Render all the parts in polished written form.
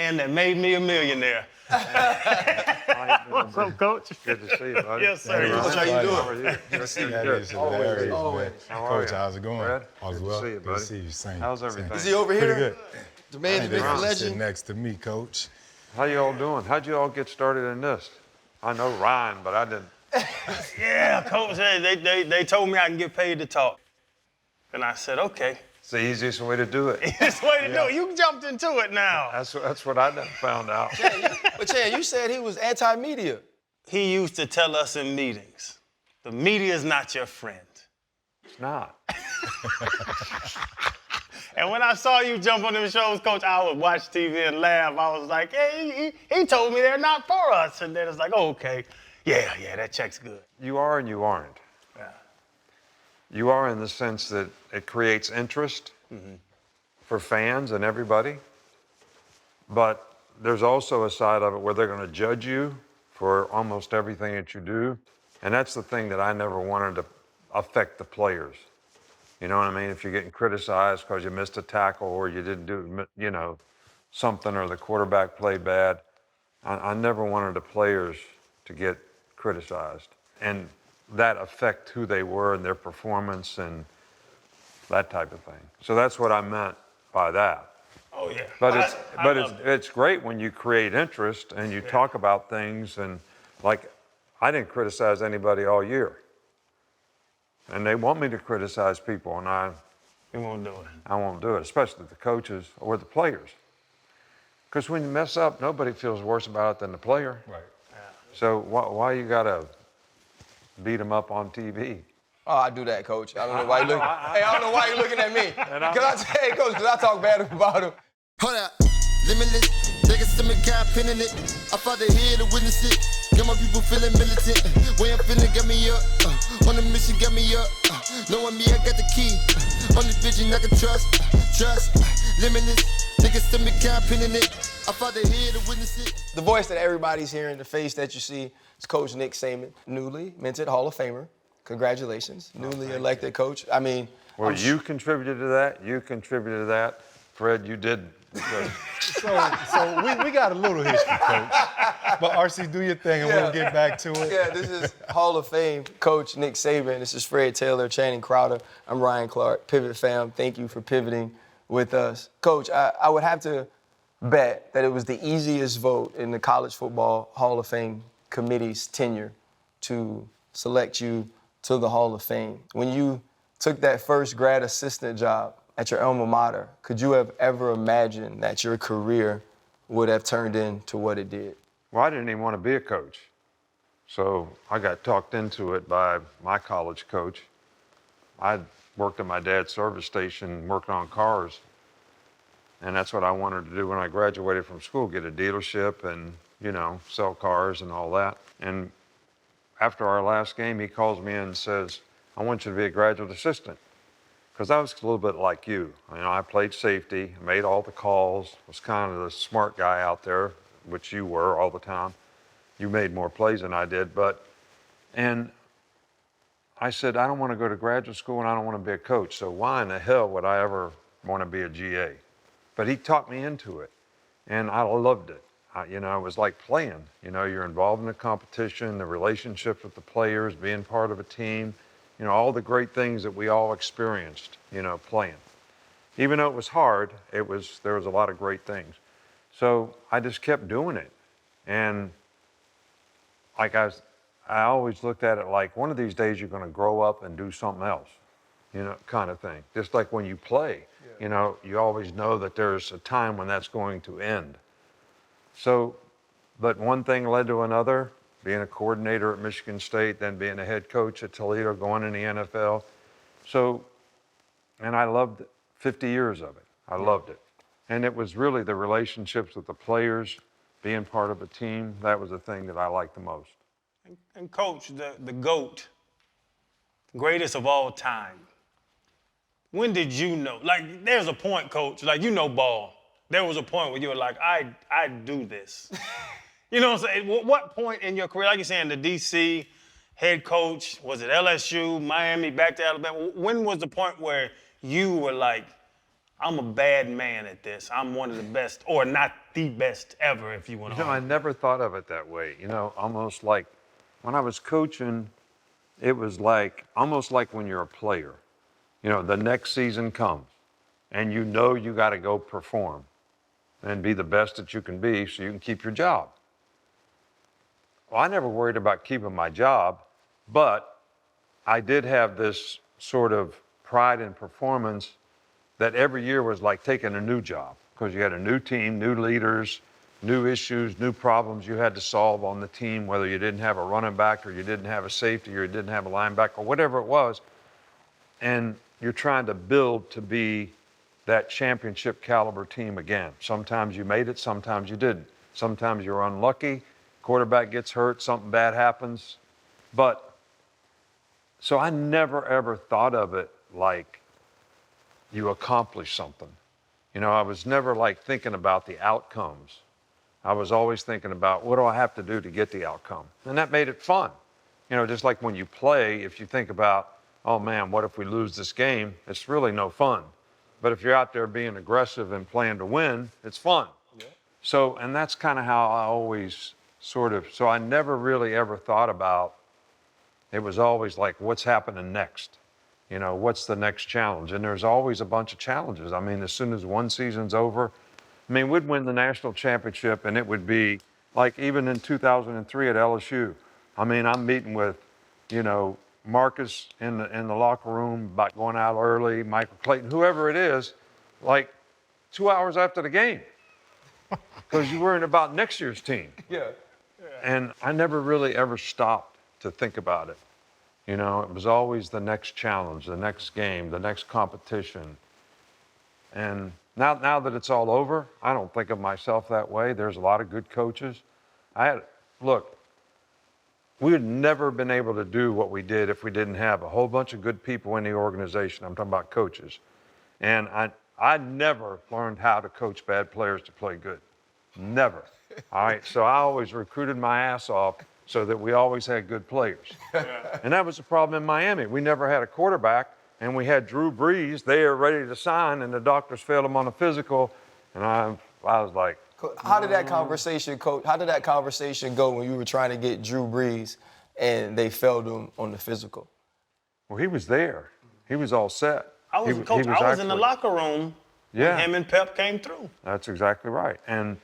man that made me a millionaire. What's up, Coach? Good to see you, buddy. Yes, sir. Coach, how you doing? How are you? Good to see you. That is hilarious, Always. man. How are Coach, you? how's it going? Brad? All's Good to well? see you, Good buddy. to see you. Same. How's same. everything? Is he over Pretty here? good. The man, the They myth, the sit legend. next to me, Coach. How you all doing? How'd you all get started in this? I know Ryan, but I didn't. Yeah, Coach, they told me I can get paid to talk. And I said, okay. It's the easiest way to do it. This way to do it. You jumped into it now. That's what I done found out. But Chan, you said he was anti-media. He used to tell us in meetings, the media is not your friend. It's not. And when I saw you jump on them shows, Coach, I would watch TV and laugh. I was like, hey, he told me they're not for us. And then it's like, oh, okay. Yeah, that check's good. You are and you aren't. Yeah. You are in the sense that it creates interest for fans and everybody. But there's also a side of it where they're going to judge you for almost everything that you do. And that's the thing that I never wanted to affect the players. You know what I mean? If you're getting criticized because you missed a tackle or you didn't do, something, or the quarterback played bad, I never wanted the players to get criticized and that affect who they were and their performance and that type of thing. So that's what I meant by that. Oh, yeah. But I it's great when you create interest and you talk about things, and like I didn't criticize anybody all year. And they want me to criticize people, and We won't do it. I won't do it, especially the coaches or the players. Because when you mess up, nobody feels worse about it than the player. Right. So why you gotta beat them up on TV? Oh, I do that, Coach. I don't know why you looking. Hey, I don't know why you looking at me. Hey, Coach, because I talk bad about him. Hold up, limitless. Take a stomach, got pinning it. I fought to hear to witness it. Get my people feeling militant. Way I'm feeling, get me up. On the mission, get me up. Knowing me, I got the key. Only vision I can trust. Limitless. Take a stomach, got pinning it. I fought to hear to witness it. The voice that everybody's hearing, the face that you see, is Coach Nick Saban, newly minted Hall of Famer. Congratulations, newly elected coach. I mean, Well, you contributed to that. You contributed to that. Fred, you did. So we got a little history, Coach. But RC, do your thing, and we'll get back to it. Yeah, this is Hall of Fame Coach Nick Saban. This is Fred Taylor, Channing Crowder. I'm Ryan Clark, Pivot Fam. Thank you for pivoting with us. Coach, I would have to bet that it was the easiest vote in the College Football Hall of Fame committee's tenure to select you to the Hall of Fame. When you took that first grad assistant job at your alma mater, could you have ever imagined that your career would have turned into what it did? Well, I didn't even want to be a coach. So I got talked into it by my college coach. I worked at my dad's service station working on cars. And that's what I wanted to do when I graduated from school, get a dealership and, sell cars and all that. And after our last game, he calls me in and says, I want you to be a graduate assistant. Because I was a little bit like you. I played safety, made all the calls, was kind of the smart guy out there, which you were all the time. You made more plays than I did, and I said, I don't want to go to graduate school and I don't want to be a coach, so why in the hell would I ever want to be a GA? But he taught me into it, and I loved it. It was like playing. You're involved in the competition, the relationships with the players, being part of a team, all the great things that we all experienced, playing. Even though it was hard, there was a lot of great things. So I just kept doing it. And like I always looked at it like one of these days you're going to grow up and do something else, kind of thing. Just like when you play, you always know that there's a time when that's going to end. So, but one thing led to another, being a coordinator at Michigan State, then being a head coach at Toledo, going in the NFL. So, and I loved 50 years of it. I loved it. And it was really the relationships with the players, being part of a team, that was the thing that I liked the most. And Coach, the GOAT, greatest of all time. When did you know? Like, there's a point, Coach, ball. There was a point where you were like, I do this. You know what I'm saying? What point in your career, like you're saying, the DC head coach, was it LSU, Miami, back to Alabama? When was the point where you were like, I'm a bad man at this. I'm one of the best, or not the best ever, if you want to. I never thought of it that way. Almost like when I was coaching, it was like almost like when you're a player. The next season comes, and you got to go perform and be the best that you can be so you can keep your job. Well, I never worried about keeping my job, but I did have this sort of pride in performance that every year was like taking a new job because you had a new team, new leaders, new issues, new problems you had to solve on the team, whether you didn't have a running back or you didn't have a safety or you didn't have a linebacker or whatever it was. And you're trying to build to be that championship caliber team again. Sometimes you made it, sometimes you didn't. Sometimes you're unlucky, quarterback gets hurt, something bad happens. So I never ever thought of it like you accomplish something. I was never like thinking about the outcomes. I was always thinking about what do I have to do to get the outcome? And that made it fun. Just like when you play, if you think about, oh man, what if we lose this game? It's really no fun. But if you're out there being aggressive and playing to win, it's fun. Yeah. So, and that's kind of how I always so I never really ever thought about, it was always like, what's happening next? What's the next challenge? And there's always a bunch of challenges. I mean, as soon as one season's over, we'd win the national championship and it would be like even in 2003 at LSU. I'm meeting with, Marcus in the locker room about going out early, Michael Clayton, whoever it is, like 2 hours after the game. Because you're worrying about next year's team. Yeah. And I never really ever stopped to think about it. It was always the next challenge, the next game, the next competition. And now that it's all over, I don't think of myself that way. There's a lot of good coaches. We would never been able to do what we did if we didn't have a whole bunch of good people in the organization. I'm talking about coaches. And I never learned how to coach bad players to play good. Never. All right, so I always recruited my ass off so that we always had good players. Yeah. And that was the problem in Miami. We never had a quarterback, and we had Drew Brees there ready to sign, and the doctors failed him on a physical, and I was like, how did that conversation, Coach, how did that conversation go when you were trying to get Drew Brees and they failed him on the physical? Well, he was there. He was all set. I was in the locker room when him and Pep came through. That's exactly right. And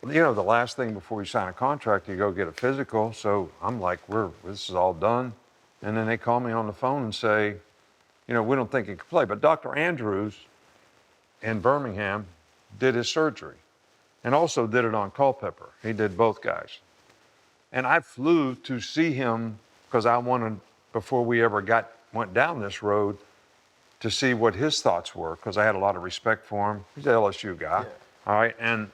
the last thing before you sign a contract, you go get a physical. So I'm like, this is all done. And then they call me on the phone and say, we don't think he can play. But Dr. Andrews in Birmingham did his surgery and also did it on Culpepper. He did both guys. And I flew to see him because I wanted, before we ever went down this road, to see what his thoughts were because I had a lot of respect for him. He's an LSU guy. Yeah. All right. And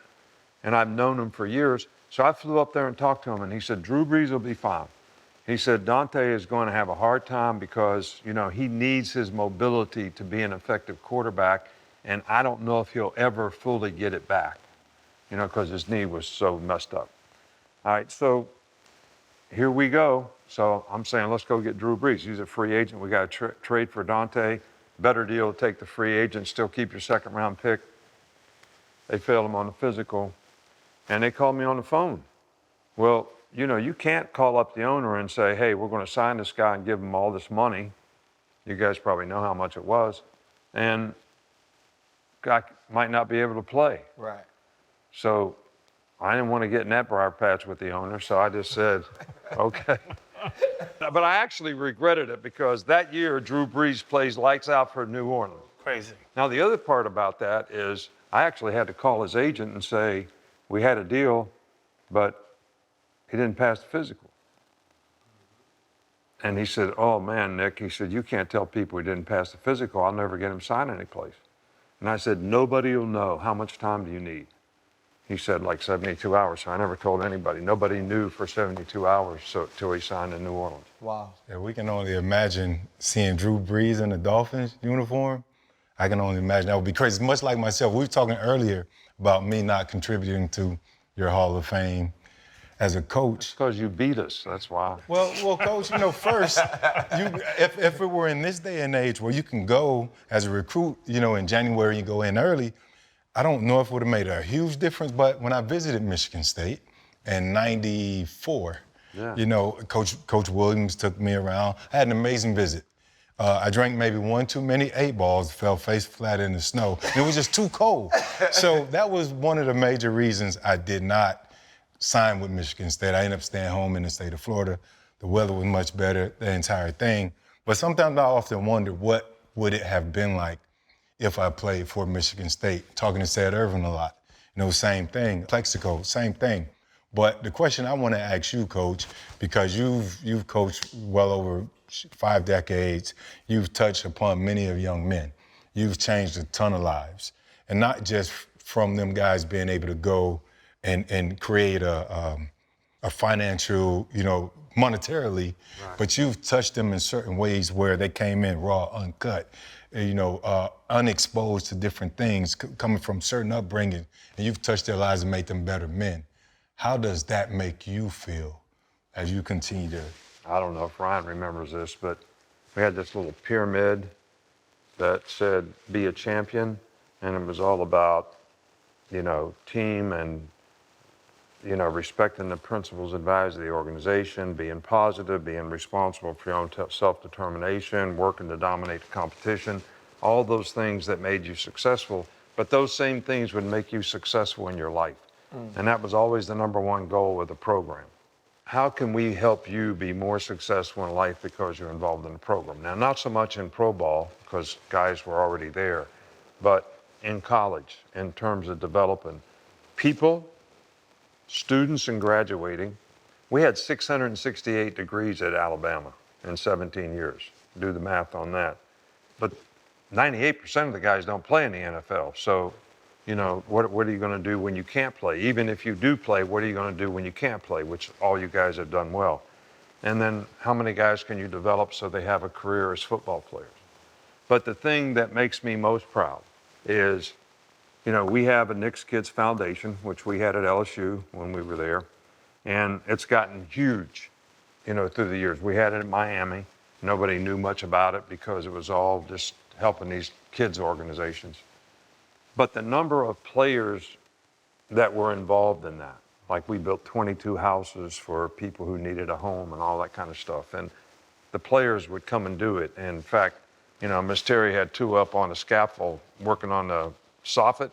I've known him for years. So I flew up there and talked to him, and he said, Drew Brees will be fine. He said, Dante is going to have a hard time because, he needs his mobility to be an effective quarterback, and I don't know if he'll ever fully get it back, because his knee was so messed up. All right, so here we go. So I'm saying, let's go get Drew Brees. He's a free agent. We got to trade for Dante. Better deal to take the free agent, still keep your second-round pick. They failed him on the physical. And they called me on the phone. Well, you can't call up the owner and say, hey, we're going to sign this guy and give him all this money. You guys probably know how much it was. And guy might not be able to play. Right. So I didn't want to get in that briar patch with the owner, so I just said, okay. But I actually regretted it because that year Drew Brees plays lights out for New Orleans. Crazy. Now, the other part about that is I actually had to call his agent and say, we had a deal, but he didn't pass the physical. And he said, oh man, Nick, he said, you can't tell people he didn't pass the physical. I'll never get him signed anyplace. And I said, nobody will know. How much time do you need? He said, like 72 hours. So I never told anybody. Nobody knew for 72 hours till he signed in New Orleans. Wow. Yeah, we can only imagine seeing Drew Brees in the Dolphins uniform. I can only imagine that would be crazy. Much like myself, we were talking earlier about me not contributing to your Hall of Fame. as a coach. Because you beat us, that's why. Well, Coach, first, if it were in this day and age where you can go as a recruit, in January, you go in early, I don't know if it would have made a huge difference, but when I visited Michigan State in '94, Coach Williams took me around. I had an amazing visit. I drank maybe one too many 8-balls, fell face flat in the snow. It was just too cold. So that was one of the major reasons I did not sign with Michigan State. I ended up staying home in the state of Florida. The weather was much better, the entire thing. But sometimes I often wonder what would it have been like if I played for Michigan State. Talking to Sad Irvin a lot. Same thing. Plexico, same thing. But the question I want to ask you, Coach, because you've coached well over 5 decades, you've touched upon many of young men. You've changed a ton of lives. And not just from them guys being able to go and create a financial, monetarily, but you've touched them in certain ways where they came in raw, uncut, unexposed to different things, coming from certain upbringing, and you've touched their lives and made them better men. How does that make you feel as you continue to? I don't know if Ryan remembers this, but we had this little pyramid that said, be a champion, and it was all about, team and, respecting the principles and values of the organization, being positive, being responsible for your own self-determination, working to dominate the competition, all those things that made you successful, but those same things would make you successful in your life. And that was always the number one goal of the program. How can we help you be more successful in life because you're involved in the program? Now, not so much in pro ball, because guys were already there, but in college, in terms of developing people, students, and graduating. We had 668 degrees at Alabama in 17 years. Do the math on that. But 98% of the guys don't play in the NFL. So, what are you going to do when you can't play? Even if you do play, what are you going to do when you can't play, which all you guys have done well. And then how many guys can you develop so they have a career as football players? But the thing that makes me most proud is, we have a Knicks Kids Foundation, which we had at LSU when we were there, and it's gotten huge, through the years. We had it in Miami. Nobody knew much about it because it was all just helping these kids organizations. But the number of players that were involved in that, like we built 22 houses for people who needed a home and all that kind of stuff. And the players would come and do it. And in fact, Miss Terry had 2 up on the scaffold working on the soffit.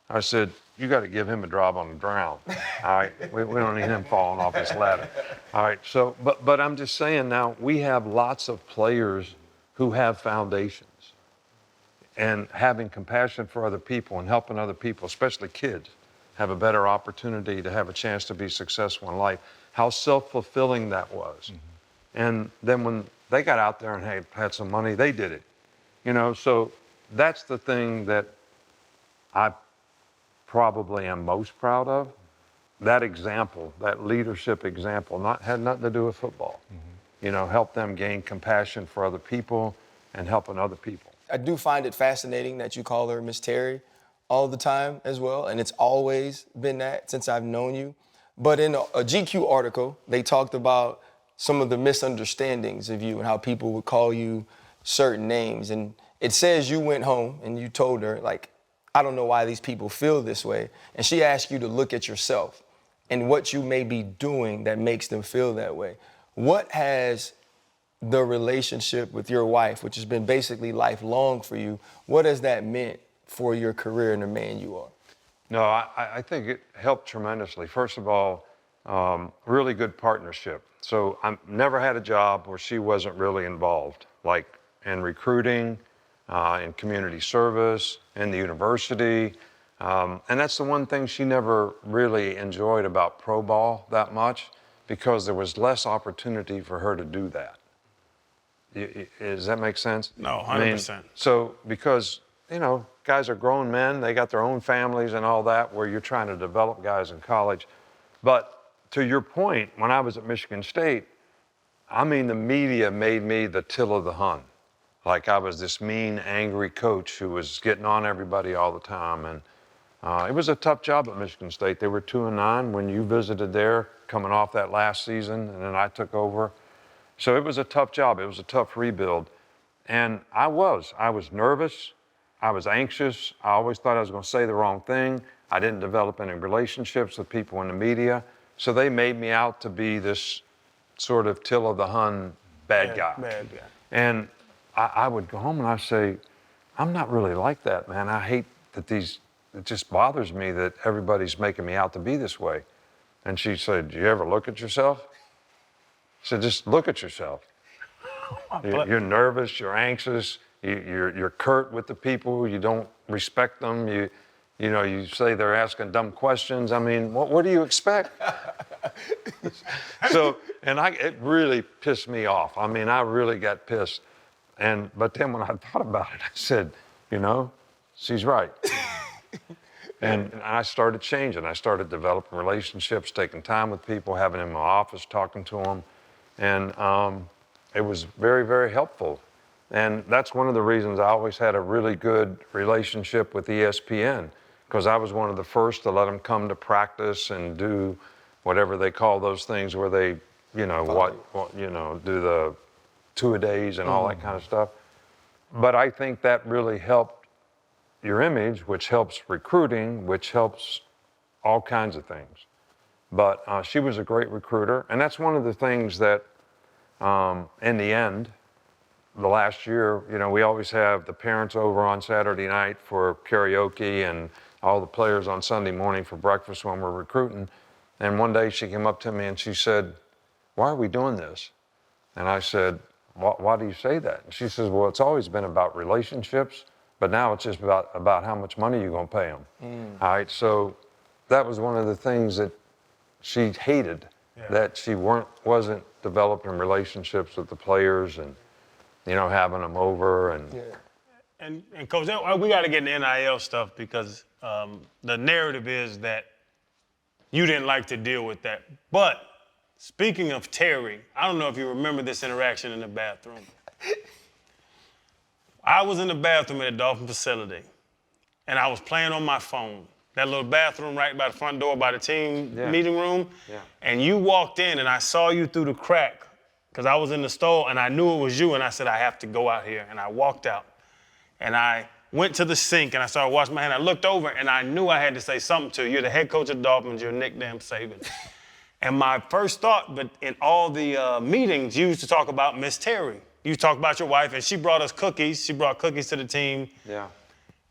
I said, you got to give him a job on the ground. All right, we don't need him falling off his ladder. All right, so, but I'm just saying now, we have lots of players who have foundations. And having compassion for other people and helping other people, especially kids, have a better opportunity to have a chance to be successful in life, how self-fulfilling that was. And then when they got out there and had some money, they did it. So that's the thing that I probably am most proud of. That example, that leadership example, had nothing to do with football. Help them gain compassion for other people and helping other people. I do find it fascinating that you call her Miss Terry all the time as well, and it's always been that since I've known you. But in a GQ article, they talked about some of the misunderstandings of you and how people would call you certain names. And it says you went home and you told her, I don't know why these people feel this way. And she asked you to look at yourself and what you may be doing that makes them feel that way. What has the relationship with your wife, which has been basically lifelong for you, what has that meant for your career and the man you are? No, I think it helped tremendously. First of all, really good partnership. So I never had a job where she wasn't really involved, like in recruiting, in community service, in the university. And that's the one thing she never really enjoyed about pro ball that much, because there was less opportunity for her to do that. Does that make sense? No, 100%. So because, guys are grown men, they got their own families and all that, where you're trying to develop guys in college. But to your point, when I was at Michigan State, the media made me the till of the Hun. Like I was this mean, angry coach who was getting on everybody all the time. And It was a tough job at Michigan State. They were 2-9 when you visited there, coming off that last season, and then I took over. So it was a tough job. It was a tough rebuild. And I was nervous. I was anxious. I always thought I was going to say the wrong thing. I didn't develop any relationships with people in the media. So they made me out to be this sort of Till of the Hun bad guy. Bad guy. And I would go home and I'd say, I'm not really like that, man. I hate that it just bothers me that everybody's making me out to be this way. And she said, do you ever look at yourself? I said, just look at yourself. You're nervous, you're anxious, you're curt with the people, you don't respect them, you say they're asking dumb questions. I mean, what do you expect? It really pissed me off. I mean, I really got pissed. But then when I thought about it, I said, she's right. And I started changing. I started developing relationships, taking time with people, having them in my office, talking to them. And it was very, very helpful. And that's one of the reasons I always had a really good relationship with ESPN, because I was one of the first to let them come to practice and do whatever they call those things where they, do the two-a-days and all that kind of stuff. But I think that really helped your image, which helps recruiting, which helps all kinds of things. But she was a great recruiter, and that's one of the things that, in the end, the last year, we always have the parents over on Saturday night for karaoke and all the players on Sunday morning for breakfast when we're recruiting. And one day she came up to me and she said, why are we doing this? And I said, why do you say that? And she says, well, it's always been about relationships, but now it's just about how much money you're going to pay them. All right, so that was one of the things that she hated, that she wasn't developing relationships with the players and, having them over. And Coach, we got to get in the NIL stuff because the narrative is that you didn't like to deal with that. But speaking of Terry, I don't know if you remember this interaction in the bathroom. I was in the bathroom at a Dolphin facility, and I was playing on my phone. That little bathroom right by the front door by the team meeting room. Yeah. And you walked in, and I saw you through the crack because I was in the stall, and I knew it was you, and I said, I have to go out here. And I walked out, and I went to the sink, and I started washing my hand. I looked over, and I knew I had to say something to you. You're the head coach of the Dolphins. You're Nick damn Saban. And my first thought, but in all the meetings, you used to talk about Miss Terry. You talked about your wife, and she brought us cookies. She brought cookies to the team. Yeah.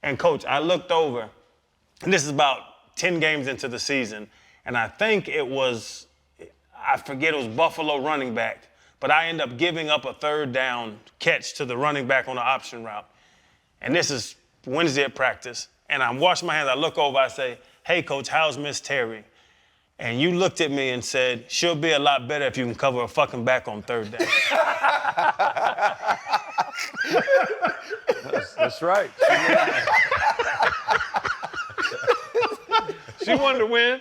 And, Coach, I looked over, and this is about 10 games into the season, and I think it was Buffalo running back, but I ended up giving up a third down catch to the running back on the option route. And this is Wednesday at practice, and I'm washing my hands. I look over, I say, hey, Coach, how's Miss Terry? And you looked at me and said, she'll be a lot better if you can cover her fucking back on third down. That's right. She wanted to win.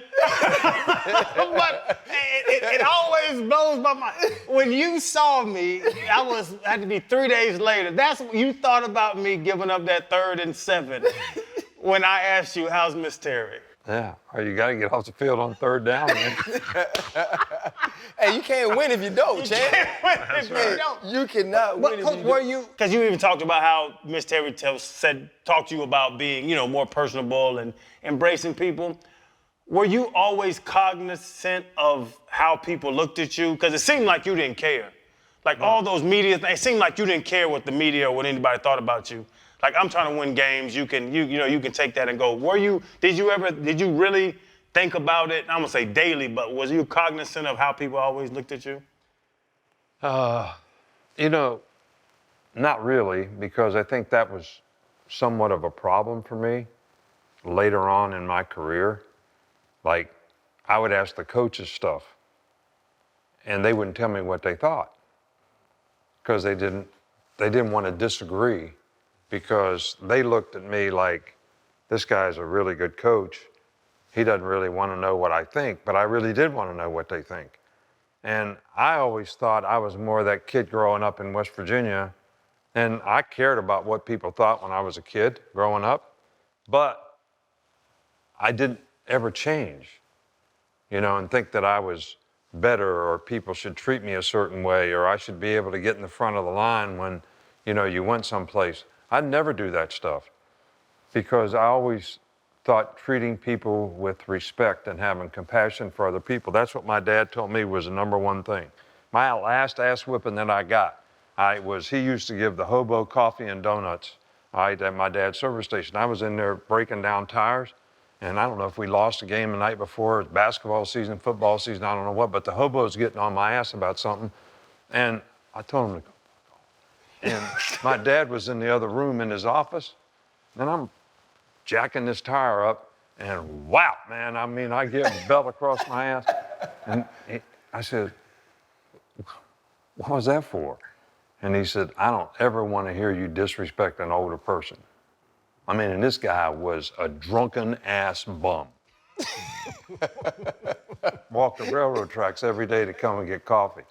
But it always blows my mind. When you saw me, had to be 3 days later. That's what you thought about me giving up that 3rd and 7 when I asked you, how's Miss Terry? Yeah, you got to get off the field on third down, man. Hey, you can't win if you don't, champ. You cannot win if you don't. Because you even talked about how Miss Terry talked to you about being, more personable and embracing people. Were you always cognizant of how people looked at you? Because it seemed like you didn't care. Like all those media things, it seemed like you didn't care what the media or what anybody thought about you. Like, I'm trying to win games. You can take that and go. Did you really think about it? I'm gonna say daily, but was you cognizant of how people always looked at you? Not really, because I think that was somewhat of a problem for me later on in my career. Like, I would ask the coaches stuff, and they wouldn't tell me what they thought because they didn't want to disagree. Because they looked at me like, this guy's a really good coach. He doesn't really want to know what I think, but I really did want to know what they think. And I always thought I was more that kid growing up in West Virginia, and I cared about what people thought when I was a kid growing up. But I didn't ever change, and think that I was better or people should treat me a certain way or I should be able to get in the front of the line when, you went someplace. I'd never do that stuff because I always thought treating people with respect and having compassion for other people, that's what my dad told me was the number one thing. My last ass whipping that I got, he used to give the hobo coffee and donuts at my dad's service station. I was in there breaking down tires, and I don't know if we lost a game the night before, it was basketball season, football season, I don't know what, but the hobo's getting on my ass about something, and I told him to go. And my dad was in the other room in his office, and I'm jacking this tire up, and wow, man, I get a belt across my ass. And I said, what was that for? And he said, I don't ever want to hear you disrespect an older person. And this guy was a drunken ass bum. Walked the railroad tracks every day to come and get coffee.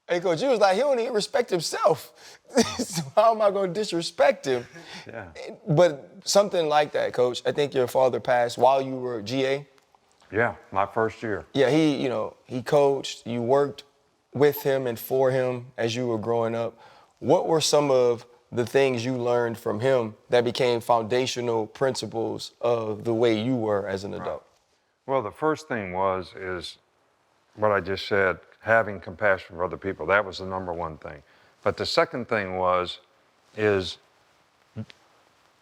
Hey, Coach, you was like, he don't even respect himself. So how am I going to disrespect him? Yeah. But something like that, Coach, I think your father passed while you were GA. Yeah, my first year. Yeah, he coached, you worked with him and for him as you were growing up. What were some of the things you learned from him that became foundational principles of the way you were as an adult? Well, the first thing is what I just said, having compassion for other people. That was the number one thing. But the second thing is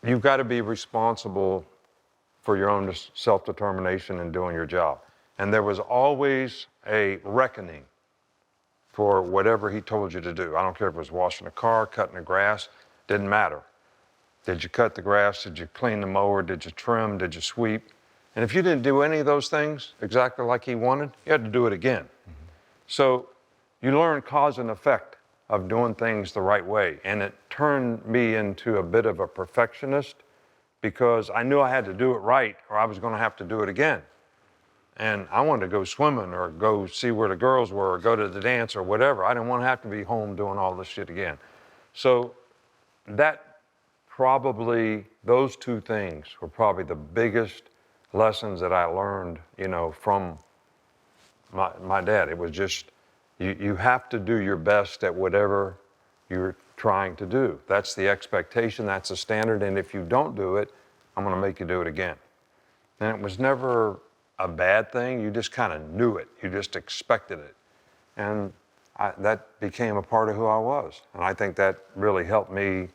you've got to be responsible for your own self-determination in doing your job. And there was always a reckoning for whatever he told you to do. I don't care if it was washing a car, cutting the grass, didn't matter. Did you cut the grass? Did you clean the mower? Did you trim? Did you sweep? And if you didn't do any of those things exactly like he wanted, you had to do it again. Mm-hmm. So you learn cause and effect of doing things the right way. And it turned me into a bit of a perfectionist because I knew I had to do it right or I was going to have to do it again. And I wanted to go swimming or go see where the girls were or go to the dance or whatever. I didn't want to have to be home doing all this shit again. So those two things were probably the biggest lessons that I learned, from my dad. It was just, you have to do your best at whatever you're trying to do. That's the expectation, that's the standard, and if you don't do it, I'm gonna make you do it again. And it was never a bad thing, you just kind of knew it, you just expected it. And that became a part of who I was. And I think that really helped me,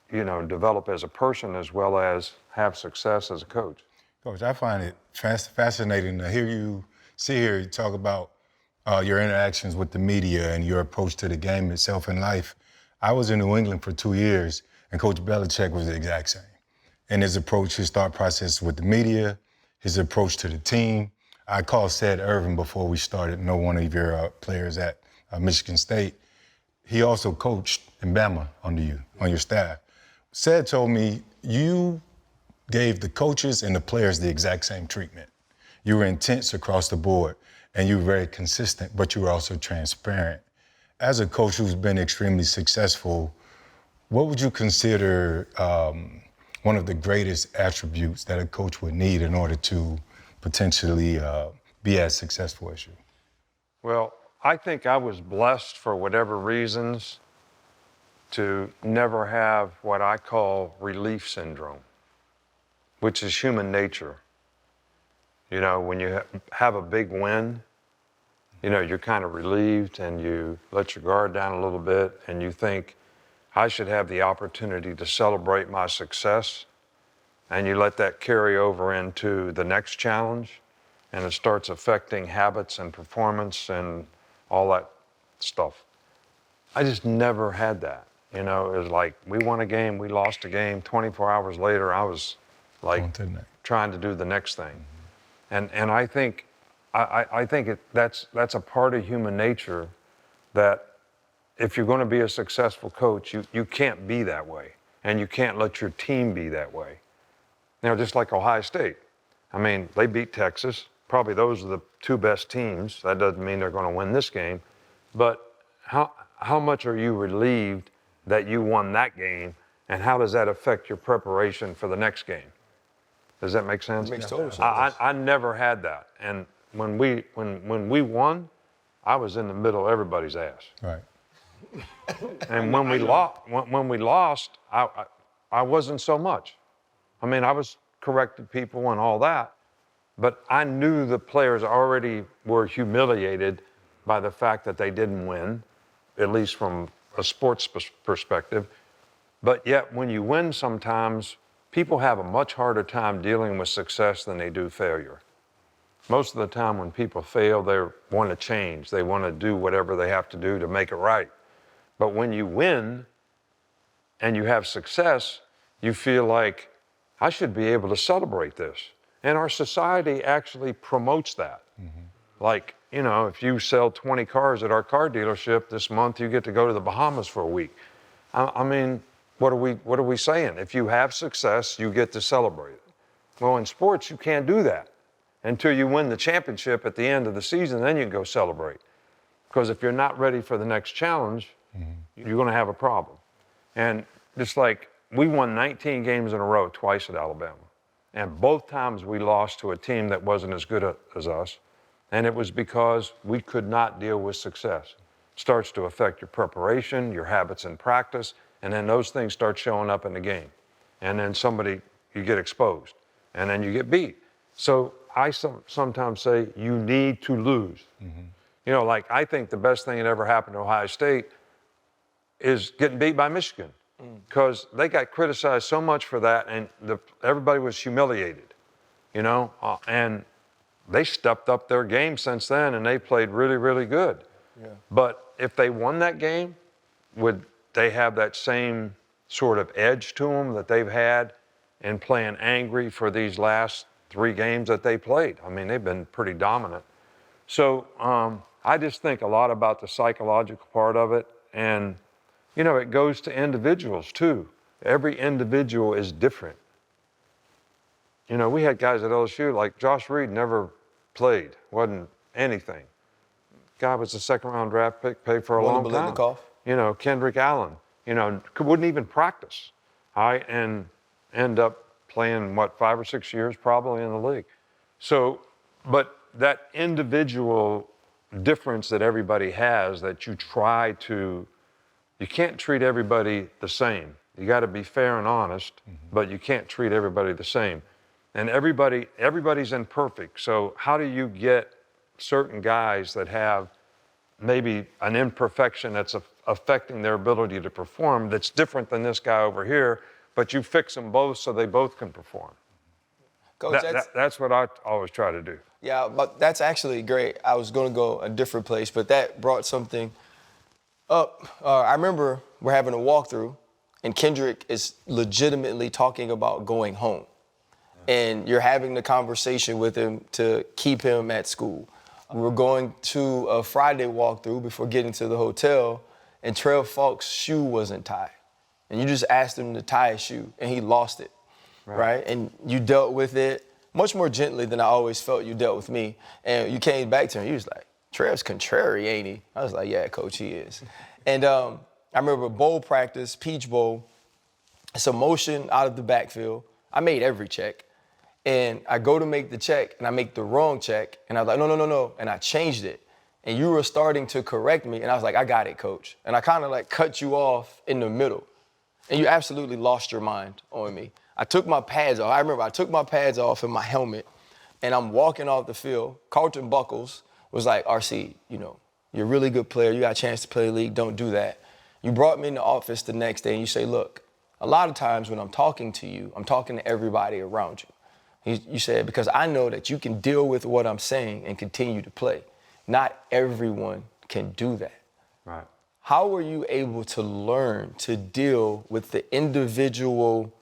develop as a person as well as have success as a coach. Coach, I find it fascinating to hear you talk about your interactions with the media and your approach to the game itself in life. I was in New England for 2 years, and Coach Belichick was the exact same. And his approach, his thought process with the media, his approach to the team. I called Ced Irvin before we started, know one of your players at Michigan State. He also coached in Bama under you, on your staff. Ced told me you gave the coaches and the players the exact same treatment. You were intense across the board, and you were very consistent, but you were also transparent. As a coach who's been extremely successful, what would you consider one of the greatest attributes that a coach would need in order to potentially be as successful as you? Well, I think I was blessed for whatever reasons to never have what I call relief syndrome, which is human nature. When you have a big win, you're kind of relieved and you let your guard down a little bit and you think, I should have the opportunity to celebrate my success, and you let that carry over into the next challenge, and it starts affecting habits and performance and all that stuff. I just never had that. It was like, we won a game, we lost a game, 24 hours later, I was like trying to do the next thing. And I think that's a part of human nature that if you're going to be a successful coach, you can't be that way, and you can't let your team be that way. Just like Ohio State. They beat Texas. Probably those are the two best teams. That doesn't mean they're going to win this game. But how much are you relieved that you won that game, and how does that affect your preparation for the next game? Does that make sense? Makes total sense. I never had that. And when we won, I was in the middle of everybody's ass. Right. And when we lost, I wasn't so much. I mean, I was corrected people and all that, but I knew the players already were humiliated by the fact that they didn't win, at least from a sports perspective. But yet, when you win sometimes, people have a much harder time dealing with success than they do failure. Most of the time when people fail, they want to change. They want to do whatever they have to do to make it right. But when you win and you have success, you feel like, I should be able to celebrate this. And our society actually promotes that. Like, you know, if you sell 20 cars at our car dealership this month, you get to go to the Bahamas for a week. I mean, what are we saying? If you have success, you get to celebrate it. Well, in sports, you can't do that until you win the championship at the end of the season, then you can go celebrate. Because if you're not ready for the next challenge, you're going to have a problem. And just like we won 19 games in a row twice at Alabama. And both times we lost to a team that wasn't as good as us. And it was because we could not deal with success. It starts to affect your preparation, your habits in practice, and then those things start showing up in the game. And then you get exposed, and then you get beat. So I sometimes say you need to lose. You know, like I think the best thing that ever happened to Ohio State is getting beat by Michigan, because they got criticized so much for that, and everybody was humiliated, you know, and they stepped up their game since then, and they played really, really good. Yeah. But if they won that game, would they have that same sort of edge to them that they've had in playing angry for these last 3 games that they played? I mean, they've been pretty dominant. So I just think a lot about the psychological part of it, and you know, it goes to individuals too. Every individual is different. You know, we had guys at LSU, like Josh Reed never played, wasn't anything. Guy was a 2nd-round draft pick, paid for a long time. You know, Kendrick Allen, you know, wouldn't even practice. And end up playing, 5 or 6 years probably in the league. So, but that individual difference that everybody has, that you can't treat everybody the same. You got to be fair and honest, but you can't treat everybody the same. And everybody's imperfect. So how do you get certain guys that have maybe an imperfection that's affecting their ability to perform that's different than this guy over here, but you fix them both so they both can perform? Coach, that's what I always try to do. Yeah, but that's actually great. I was going to go a different place, but that brought something up. I remember we're having a walkthrough, and Kendrick is legitimately talking about going home. And you're having the conversation with him to keep him at school. We're going to a Friday walkthrough before getting to the hotel, and Trell Falk's shoe wasn't tied. And you just asked him to tie his shoe, and he lost it, right? And you dealt with it much more gently than I always felt you dealt with me. And you came back to him, he was like, Trev's contrary, ain't he? I was like, yeah, coach, he is. And I remember bowl practice, Peach Bowl. It's a motion out of the backfield. I made every check. And I go to make the check, and I make the wrong check. And I was like, no. And I changed it. And you were starting to correct me. And I was like, I got it, coach. And I kind of like cut you off in the middle. And you absolutely lost your mind on me. I took my pads off. I remember I took my pads off and my helmet, and I'm walking off the field. Carlton Buckles was like, RC, you know, you're a really good player. You got a chance to play the league. Don't do that. You brought me in the office the next day, and you say, look, a lot of times when I'm talking to you, I'm talking to everybody around you. You said, because I know that you can deal with what I'm saying and continue to play. Not everyone can do that. Right. How were you able to learn to deal with the individual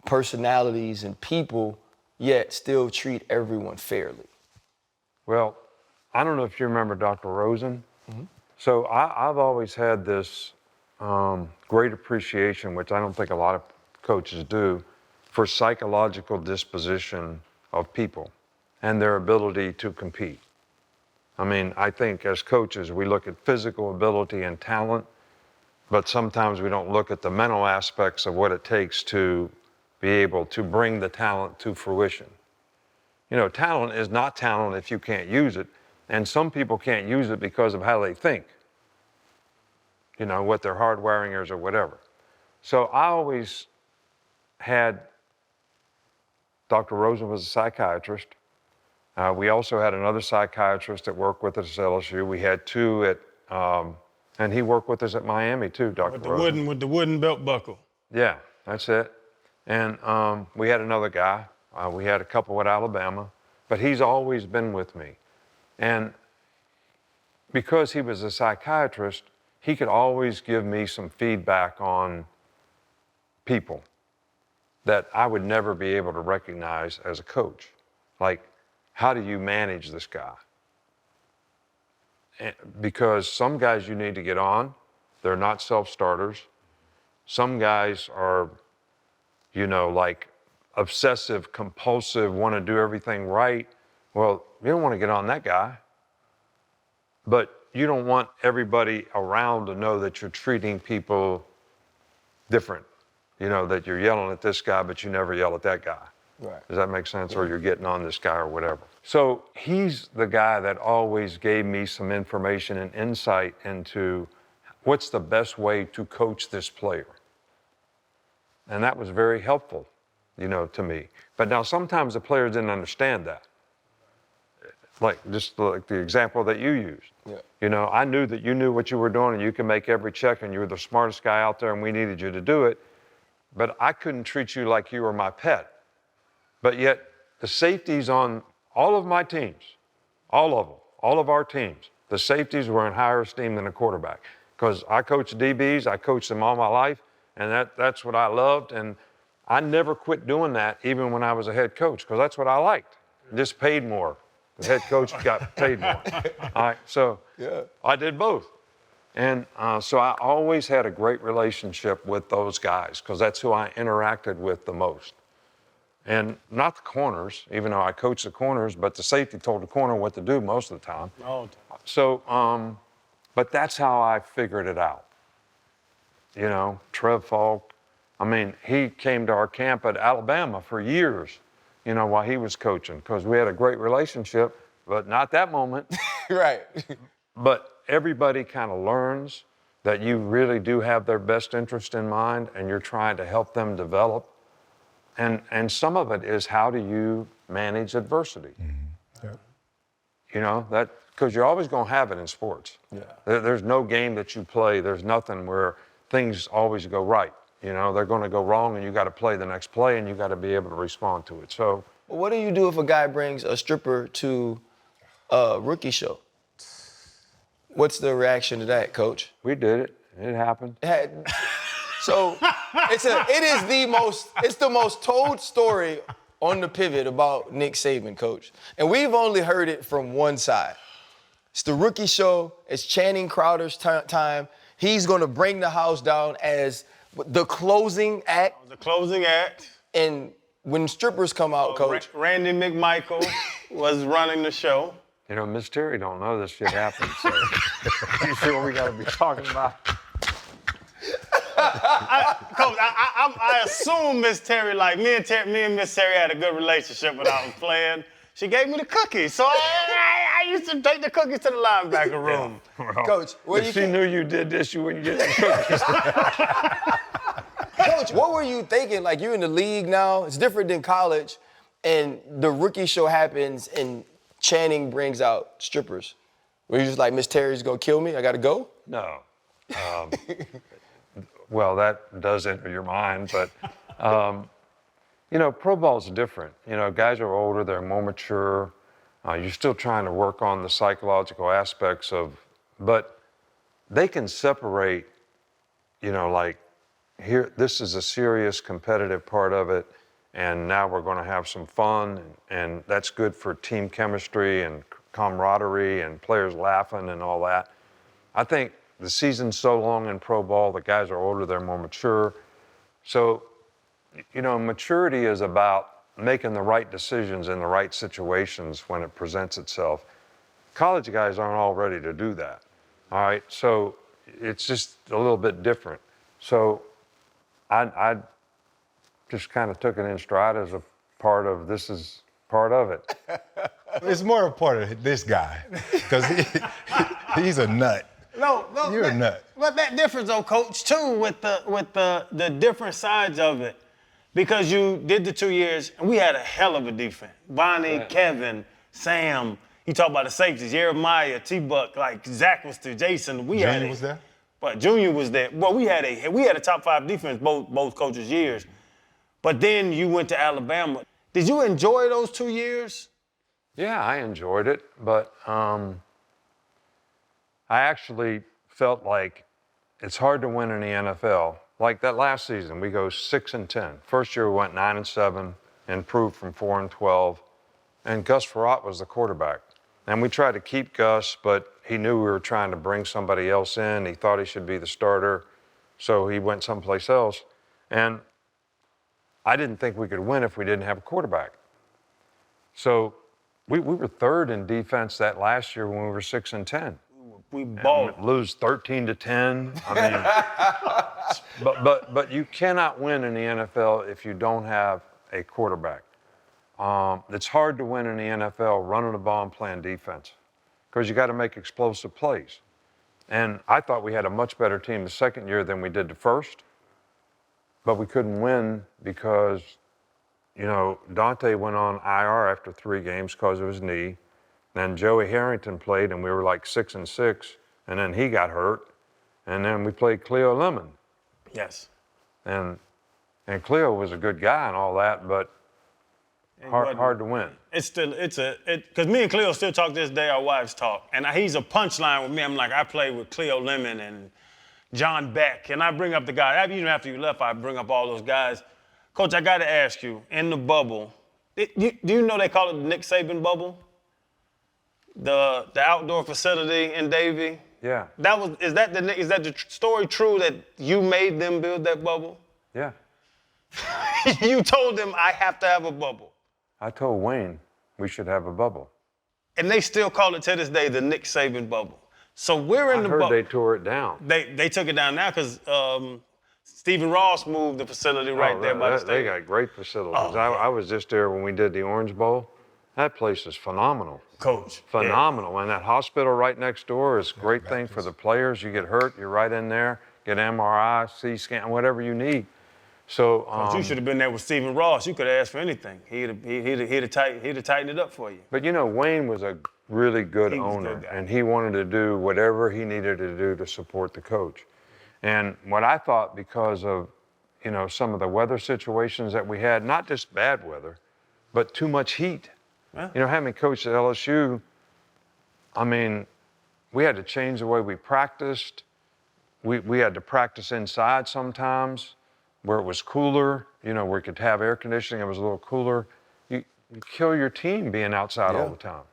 personalities and people, yet still treat everyone fairly? Well, I don't know if you remember Dr. Rosen. So I've always had this great appreciation, which I don't think a lot of coaches do, for psychological disposition of people and their ability to compete. I mean, I think as coaches, we look at physical ability and talent, but sometimes we don't look at the mental aspects of what it takes to be able to bring the talent to fruition. You know, talent is not talent if you can't use it, and some people can't use it because of how they think, you know, what their hardwiring is or whatever. So I always had, Dr. Rosen was a psychiatrist. We also had another psychiatrist that worked with us at LSU. We had two at, and he worked with us at Miami too, Dr. Rosen. With the wooden belt buckle. Yeah, that's it. And we had another guy. We had a couple at Alabama, but he's always been with me. And because he was a psychiatrist, he could always give me some feedback on people that I would never be able to recognize as a coach. Like, how do you manage this guy? Because some guys you need to get on, they're not self-starters. Some guys are, you know, like obsessive, compulsive, want to do everything right. Well, you don't want to get on that guy. But you don't want everybody around to know that you're treating people different. You know, that you're yelling at this guy, but you never yell at that guy. Right. Does that make sense? Or you're getting on this guy or whatever. So he's the guy that always gave me some information and insight into what's the best way to coach this player. And that was very helpful, you know, to me. But now sometimes the players didn't understand that. Like just like the example that you used. Yeah. You know, I knew that you knew what you were doing and you can make every check and you were the smartest guy out there and we needed you to do it. But I couldn't treat you like you were my pet. But yet the safeties on all of my teams, all of them, all of our teams, the safeties were in higher esteem than the quarterback. Because I coached DBs, I coached them all my life, and that's what I loved. And I never quit doing that even when I was a head coach, because that's what I liked. Just paid more. The head coach got paid more. All right, so Yeah. I did both. And so I always had a great relationship with those guys because that's who I interacted with the most. And not the corners, even though I coached the corners, but the safety told the corner what to do most of the time. Oh, So, but that's how I figured it out. You know, Trev Falk, I mean, he came to our camp at Alabama for years, you know, while he was coaching, because we had a great relationship, but not that moment. Right. But everybody kind of learns that you really do have their best interest in mind and you're trying to help them develop. And some of it is how do you manage adversity? Mm-hmm. Yep. You know, that because you're always going to have it in sports. Yeah. There's no game that you play, there's nothing where things always go right. You know, they're going to go wrong and you got to play the next play and you got to be able to respond to it. So, What do you do if a guy brings a stripper to a rookie show? What's the reaction to that, Coach? we did it. It happened. So it's the most told story on the pivot about Nick Saban, Coach. And we've only heard it from one side. It's the rookie show. It's Channing Crowder's time. He's going to bring the house down as the closing act. the closing act. And when strippers come out, Coach. Randy McMichael was running the show. You know, Miss Terry don't know this shit happened, so you sure we got to be talking about Coach, I assume Miss Terry, like me and Miss Terry had a good relationship when I was playing. She gave me the cookies, so I used to take the cookies to the linebacker room. Coach, if she knew you did this, you wouldn't get the cookies. Coach, what were you thinking? Like, you're in the league now. It's different than college. And the rookie show happens, and Channing brings out strippers. Were you just like, Miss Terry's going to kill me? I got to go? No. Well, that does enter your mind, but, you know, pro ball's different. You know, guys are older, they're more mature. You're still trying to work on the psychological aspects but they can separate, you know, like, here, this is a serious competitive part of it, and now we're going to have some fun, and that's good for team chemistry and camaraderie and players laughing and all that. I think the season's so long in pro ball, the guys are older, they're more mature. So, you know, maturity is about making the right decisions in the right situations when it presents itself. College guys aren't all ready to do that, all right? So it's just a little bit different. So I just kind of took it in stride as a part of this is part of it. It's more a part of this guy, because he's a nut. No, You're a nut. But that difference, though, Coach, too, with the different sides of it, because you did the 2 years, and we had a hell of a defense. Bonnie, Kevin, Sam. You talk about the safeties, Jeremiah, T-Buck, like Zach was there, Jason. Junior was there? But Junior was there. Well, we had a top 5 defense both coaches' years. But then you went to Alabama. Did you enjoy those 2 years? Yeah, I enjoyed it, but I actually felt like it's hard to win in the NFL. Like that last season, we go 6-10. First year we went 9-7, improved from 4-12, and Gus Frerotte was the quarterback. And we tried to keep Gus, but he knew we were trying to bring somebody else in. He thought he should be the starter, so he went someplace else. And I didn't think we could win if we didn't have a quarterback. So we were third in defense that last year when we were 6-10. We balled. And lose 13-10. I mean, but you cannot win in the NFL if you don't have a quarterback. It's hard to win in the NFL running the ball and playing defense because you got to make explosive plays. And I thought we had a much better team the second year than we did the first, but we couldn't win because, you know, Dante went on IR after 3 games because of his knee. Then Joey Harrington played, and we were like 6-6, and then he got hurt. And then we played Cleo Lemon. Yes. And Cleo was a good guy and all that, but hard to win. Because me and Cleo still talk this day, our wives talk. And he's a punchline with me. I'm like, I played with Cleo Lemon and John Beck. And I bring up the guys. Even after you left, I bring up all those guys. Coach, I got to ask you, in the bubble, do you know they call it the Nick Saban bubble? The outdoor facility in Davie? Yeah. Is that the story true that you made them build that bubble? Yeah. You told them I have to have a bubble. I told Wayne we should have a bubble. And they still call it to this day the Nick Saban bubble. So we're in the bubble. I heard they tore it down. They took it down now because Stephen Ross moved the facility right there by the stadium. They got great facilities. Oh, I was just there when we did the Orange Bowl. That place is phenomenal. Coach. Phenomenal. Yeah. And that hospital right next door is a great thing for the players. You get hurt, you're right in there, get MRI, CT scan, whatever you need. So you should have been there with Stephen Ross. You could have asked for anything. He'd have tightened it up for you. But you know, Wayne was a really good owner, and he wanted to do whatever he needed to do to support the coach. And what I thought, because of, you know, some of the weather situations that we had, not just bad weather, but too much heat. Yeah. You know, having coached at LSU, I mean, we had to change the way we practiced. We had to practice inside sometimes where it was cooler, you know, where we could have air conditioning, it was a little cooler. You kill your team being outside all the time.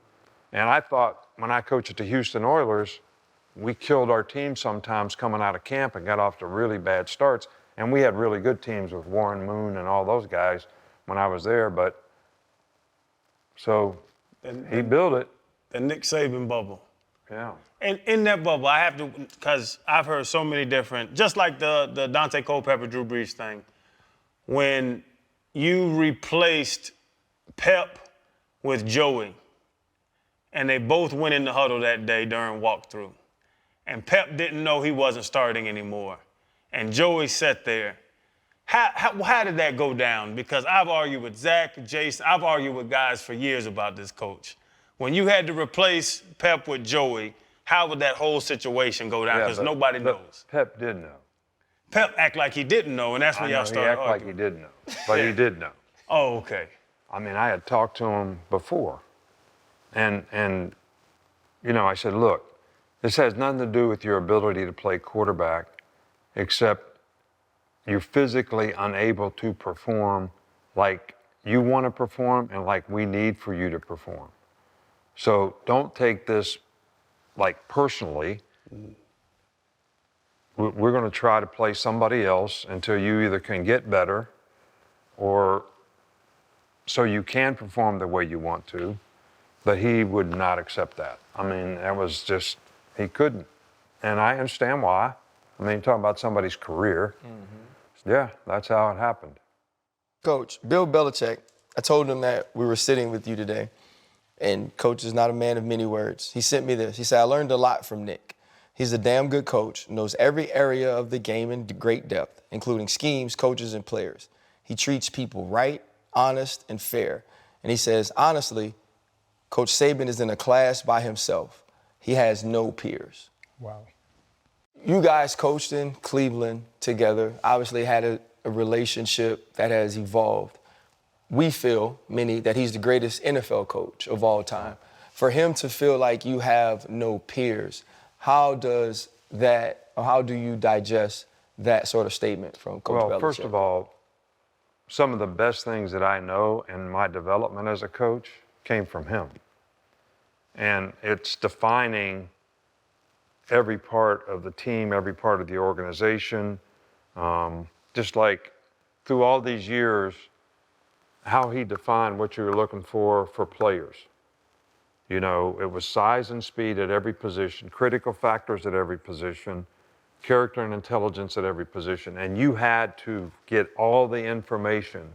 And I thought when I coached at the Houston Oilers, we killed our team sometimes coming out of camp and got off to really bad starts. And we had really good teams with Warren Moon and all those guys when I was there, but so he built it. The Nick Saban bubble. Yeah. And in that bubble, I have to, because I've heard so many different, just like the Dante Culpepper, Drew Brees thing, when you replaced Pep with Joey, and they both went in the huddle that day during walkthrough, and Pep didn't know he wasn't starting anymore, and Joey sat there. How did that go down? Because I've argued with Zach, Jason, I've argued with guys for years about this, Coach. When you had to replace Pep with Joey, how would that whole situation go down? Because nobody knows. Pep did know. Pep act like he didn't know, and that's when y'all started arguing. He act like he did know, but he did know. Oh, okay. I mean, I had talked to him before, and you know, I said, look, this has nothing to do with your ability to play quarterback, except you're physically unable to perform like you want to perform and like we need for you to perform. So don't take this like personally. We're going to try to play somebody else until you either can get better or so you can perform the way you want to. But he would not accept that. I mean, that was just, he couldn't. And I understand why. I mean, talking about somebody's career. Mm-hmm. Yeah, that's how it happened. Coach, Bill Belichick, I told him that we were sitting with you today, and Coach is not a man of many words. He sent me this. He said, I learned a lot from Nick. He's a damn good coach, knows every area of the game in great depth, including schemes, coaches, and players. He treats people right, honest, and fair. And he says, honestly, Coach Saban is in a class by himself. He has no peers. Wow. You guys coached in Cleveland together, obviously had a relationship that has evolved. We feel, many, that he's the greatest NFL coach of all time. For him to feel like you have no peers, how does that, or how do you digest that sort of statement from Coach Belichick? Well, first of all, some of the best things that I know in my development as a coach came from him. And it's defining every part of the team, every part of the organization. Just like through all these years, how he defined what you were looking for players. You know, it was size and speed at every position, critical factors at every position, character and intelligence at every position. And you had to get all the information,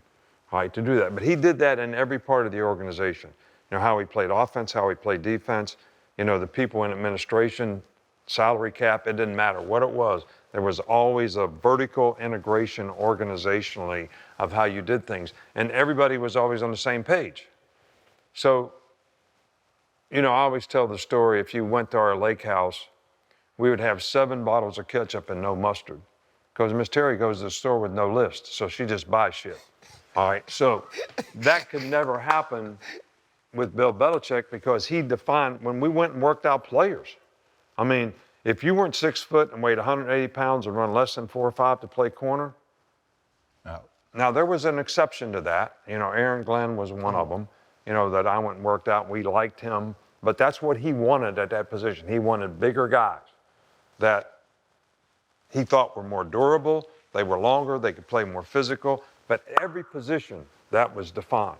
right, to do that. But he did that in every part of the organization. You know, how he played offense, how he played defense, you know, the people in administration, salary cap, it didn't matter what it was. There was always a vertical integration organizationally of how you did things. And everybody was always on the same page. So, you know, I always tell the story, if you went to our lake house, we would have 7 bottles of ketchup and no mustard. Because Miss Terry goes to the store with no list, so she just buys shit. All right, so that could never happen with Bill Belichick because he defined, when we went and worked out players, I mean, if you weren't 6 foot and weighed 180 pounds and run less than 4.5 to play corner, now there was an exception to that. You know, Aaron Glenn was one of them, you know, that I went and worked out and we liked him. But that's what he wanted at that position. He wanted bigger guys that he thought were more durable, they were longer, they could play more physical. But every position that was defined.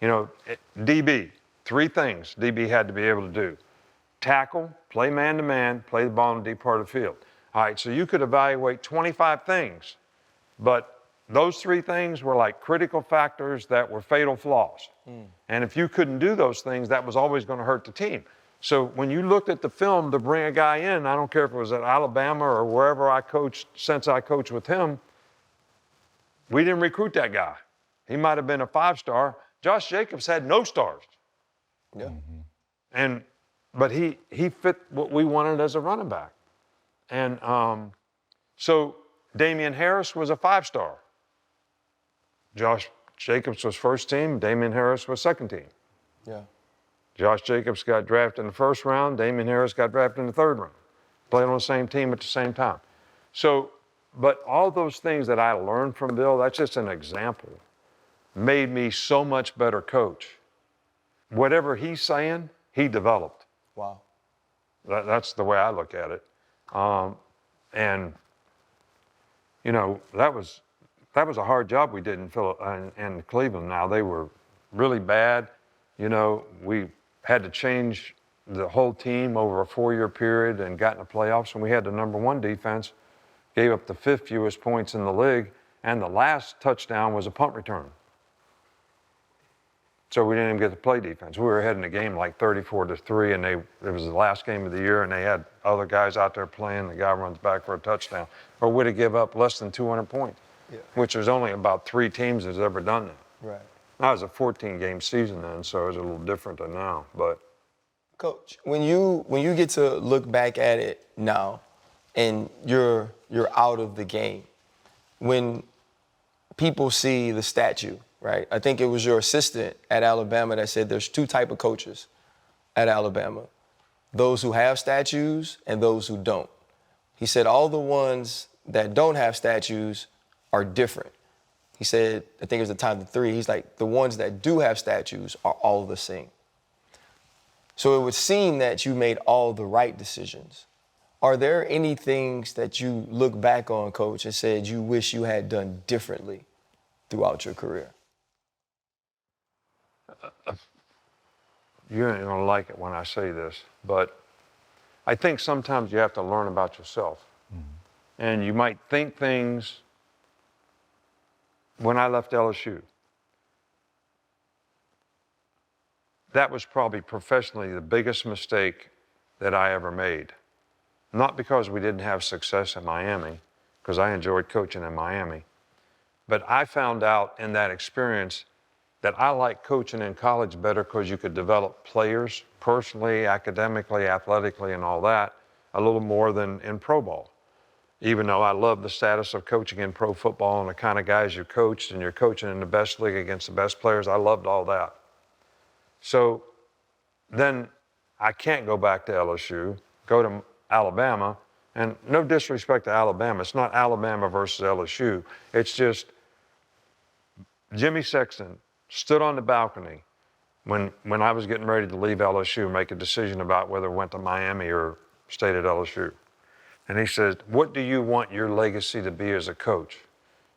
You know, DB, 3 things DB had to be able to do. Tackle, play man-to-man, play the ball in the deep part of the field. All right, so you could evaluate 25 things, but those 3 things were like critical factors that were fatal flaws. And if you couldn't do those things, that was always going to hurt the team. So when you looked at the film to bring a guy in, I don't care if it was at Alabama or wherever I coached, since I coached with him, we didn't recruit that guy. He might have been a 5-star. Josh Jacobs had no stars. Yeah. But he fit what we wanted as a running back. And so Damian Harris was a 5-star. Josh Jacobs was first team, Damian Harris was second team. Yeah. Josh Jacobs got drafted in the first round, Damian Harris got drafted in the third round. Played on the same team at the same time. So, but all those things that I learned from Bill, that's just an example, made me so much better coach. Whatever he's saying, he developed. Wow. That's the way I look at it. And, you know, that was a hard job we did in Cleveland. Now, they were really bad. You know, we had to change the whole team over a 4-year period and got in the playoffs, and we had the #1 defense, gave up the 5th fewest points in the league, and the last touchdown was a punt return. So we didn't even get to play defense. We were ahead in the game like 34-3, and it was the last game of the year, and they had other guys out there playing. The guy runs back for a touchdown. Or we'd have give up less than 200 points, which there's only about 3 teams that's ever done that. Right. That was a 14-game season then, so it was a little different than now. But Coach, when you get to look back at it now, and you're out of the game, when people see the statue, right? I think it was your assistant at Alabama that said there's 2 types of coaches at Alabama: those who have statues and those who don't. He said all the ones that don't have statues are different. He said, I think it was the time of 3, he's like, the ones that do have statues are all the same. So it would seem that you made all the right decisions. Are there any things that you look back on, Coach, and said you wish you had done differently throughout your career? you ain't gonna like it when I say this, but I think sometimes you have to learn about yourself. And you might think things when I left LSU, that was probably professionally the biggest mistake that I ever made. Not because we didn't have success in Miami, because I enjoyed coaching in Miami, but I found out in that experience that I like coaching in college better because you could develop players personally, academically, athletically, and all that a little more than in pro ball. Even though I love the status of coaching in pro football and the kind of guys you coached and you're coaching in the best league against the best players, I loved all that. So then I can't go back to LSU, go to Alabama, and no disrespect to Alabama, it's not Alabama versus LSU. It's just Jimmy Sexton stood on the balcony when I was getting ready to leave LSU and make a decision about whether I went to Miami or stayed at LSU. And he said, what do you want your legacy to be as a coach?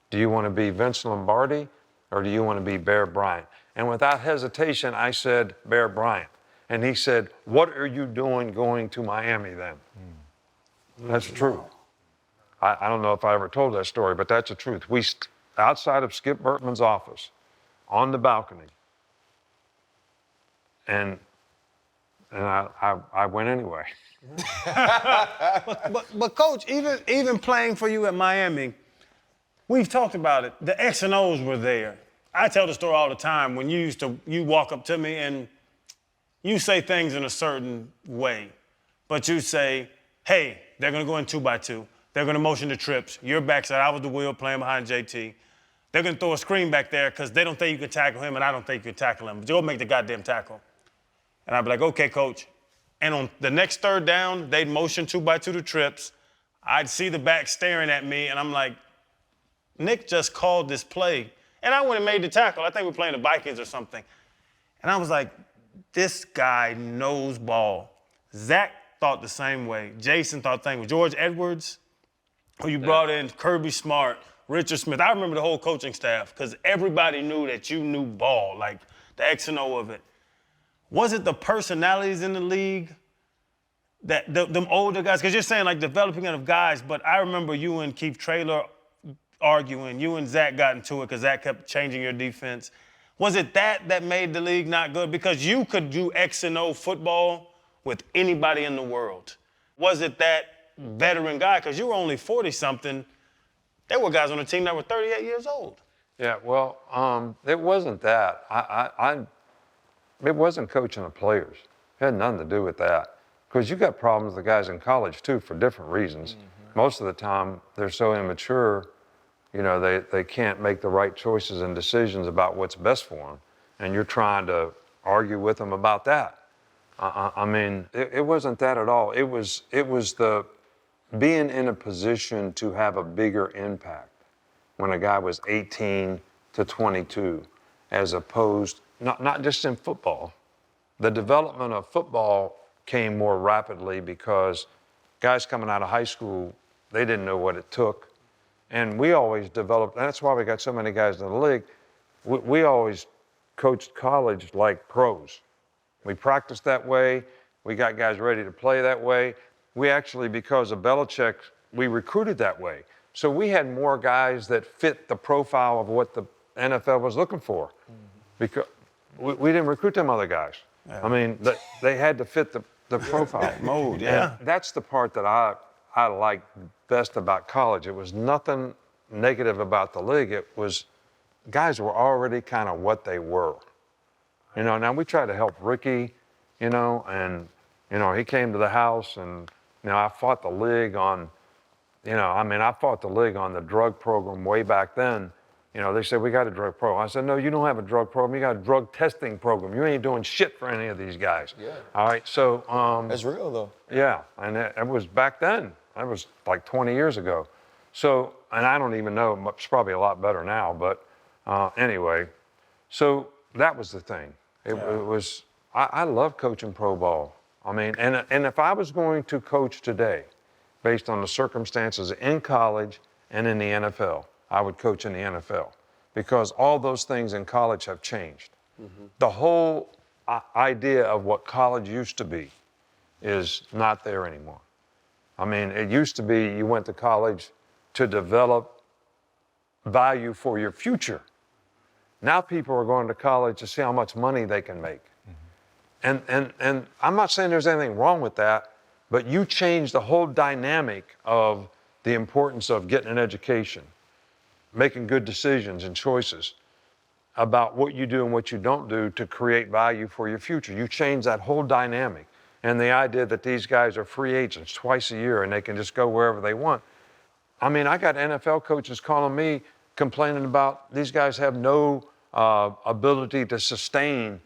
Do you want to be Vince Lombardi or do you want to be Bear Bryant? And without hesitation, I said Bear Bryant. And he said, what are you doing going to Miami then? That's true. I don't know if I ever told that story, but that's the truth. Outside of Skip Bertman's office, on the balcony, and I went anyway. But Coach, even playing for you at Miami, we've talked about it. The X and O's were there. I tell the story all the time when you walk up to me and you say things in a certain way, but you say, hey, they're going to go in 2x2. They're going to motion the trips. Your backside, I was the wheel playing behind JT. They're going to throw a screen back there because they don't think you can tackle him and I don't think you can tackle him. Joe make the goddamn tackle. And I'd be like, okay, Coach. And on the next third down, they'd motion 2x2 the trips. I'd see the back staring at me, and I'm like, Nick just called this play. And I went and made the tackle. I think we were playing the Vikings or something. And I was like, this guy knows ball. Zach thought the same way. Jason thought the same way. George Edwards, who you brought in, Kirby Smart, Richard Smith. I remember the whole coaching staff because everybody knew that you knew ball, like the X and O of it. Was it the personalities in the league, that them older guys? Because you're saying like developing of guys, but I remember you and Keith Traylor arguing. You and Zach got into it because Zach kept changing your defense. Was it that made the league not good? Because you could do X and O football with anybody in the world. Was it that veteran guy? Because you were only 40-something. There were guys on the team that were 38 years old. Yeah, well, it wasn't that. It wasn't coaching the players. It had nothing to do with that. Because you got problems with the guys in college, too, for different reasons. Mm-hmm. Most of the time, they're so immature, you know, they can't make the right choices and decisions about what's best for them. And you're trying to argue with them about that. I mean, it wasn't that at all. It was the being in a position to have a bigger impact when a guy was 18 to 22, as opposed, not just in football. The development of football came more rapidly because guys coming out of high school, they didn't know what it took. And we always developed, and that's why we got so many guys in the league. We always coached college like pros. We practiced that way. We got guys ready to play that way. We actually, because of Belichick, we recruited that way. So we had more guys that fit the profile of what the NFL was looking for. Mm-hmm. Because we didn't recruit them other guys. Yeah. I mean, they had to fit the profile. Mold, yeah. And that's the part that I liked best about college. It was nothing negative about the league. It was guys were already kind of what they were. You know, now we tried to help Ricky, you know, and, you know, he came to the house and, you know, I fought the league on, I fought the league on the drug program way back then. You know, they said, we got a drug program. I said, no, you don't have a drug program. You got a drug testing program. You ain't doing shit for any of these guys. Yeah. All right, so. That's real, though. Yeah, and it was back then. That was like 20 years ago. So, and I don't even know, it's probably a lot better now, but anyway. So that was the thing. It was, I love coaching pro ball. I mean, and if I was going to coach today, based on the circumstances in college and in the NFL, I would coach in the NFL because all those things in college have changed. Mm-hmm. The whole idea of what college used to be is not there anymore. I mean, it used to be you went to college to develop value for your future. Now people are going to college to see how much money they can make. And I'm not saying there's anything wrong with that, but you change the whole dynamic of the importance of getting an education, making good decisions and choices about what you do and what you don't do to create value for your future. You change that whole dynamic. And the idea that these guys are free agents twice a year and they can just go wherever they want. I mean, I got NFL coaches calling me complaining about these guys have no ability to sustain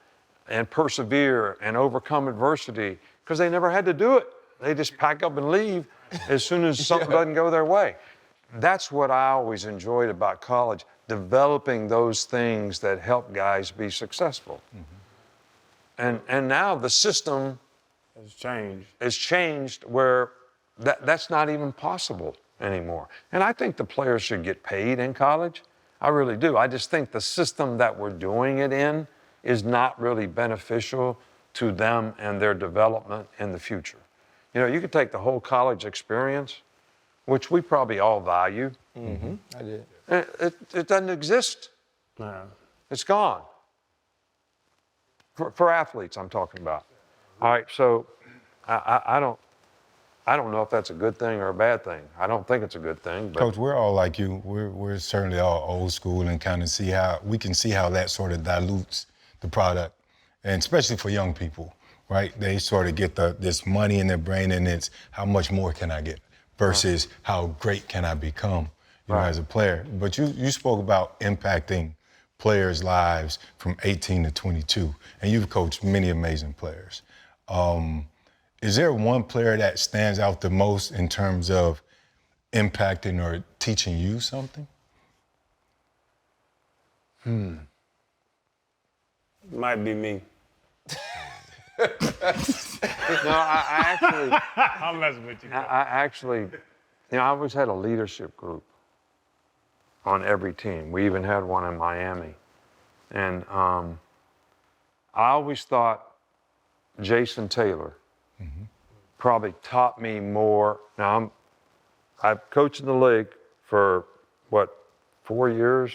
and persevere and overcome adversity because they never had to do it. They just pack up and leave as soon as something doesn't go their way. That's what I always enjoyed about college, developing those things that help guys be successful. And now the system has changed where that's not even possible anymore. And I think the players should get paid in college. I really do. I just think the system that we're doing it in is not really beneficial to them and their development in the future. You know, you could take the whole college experience, which we probably all value. I did. It doesn't exist. No. It's gone. For athletes, I'm talking about. All right, so I don't know if that's a good thing or a bad thing. I don't think it's a good thing. But Coach, we're all like you. We're certainly all old school and kind of see how that sort of dilutes the product, and especially for young people, right? They sort of get this money in their brain, and it's how much more can I get versus how great can I become, you know, as a player. But you spoke about impacting players' lives from 18 to 22, and you've coached many amazing players. Is there one player that stands out the most in terms of impacting or teaching you something? Might be me. no, I actually, I'm messing with you. I actually, you know, I always had a leadership group on every team. We even had one in Miami. And I always thought Jason Taylor probably taught me more. Now, I've coached in the league for, 4 years?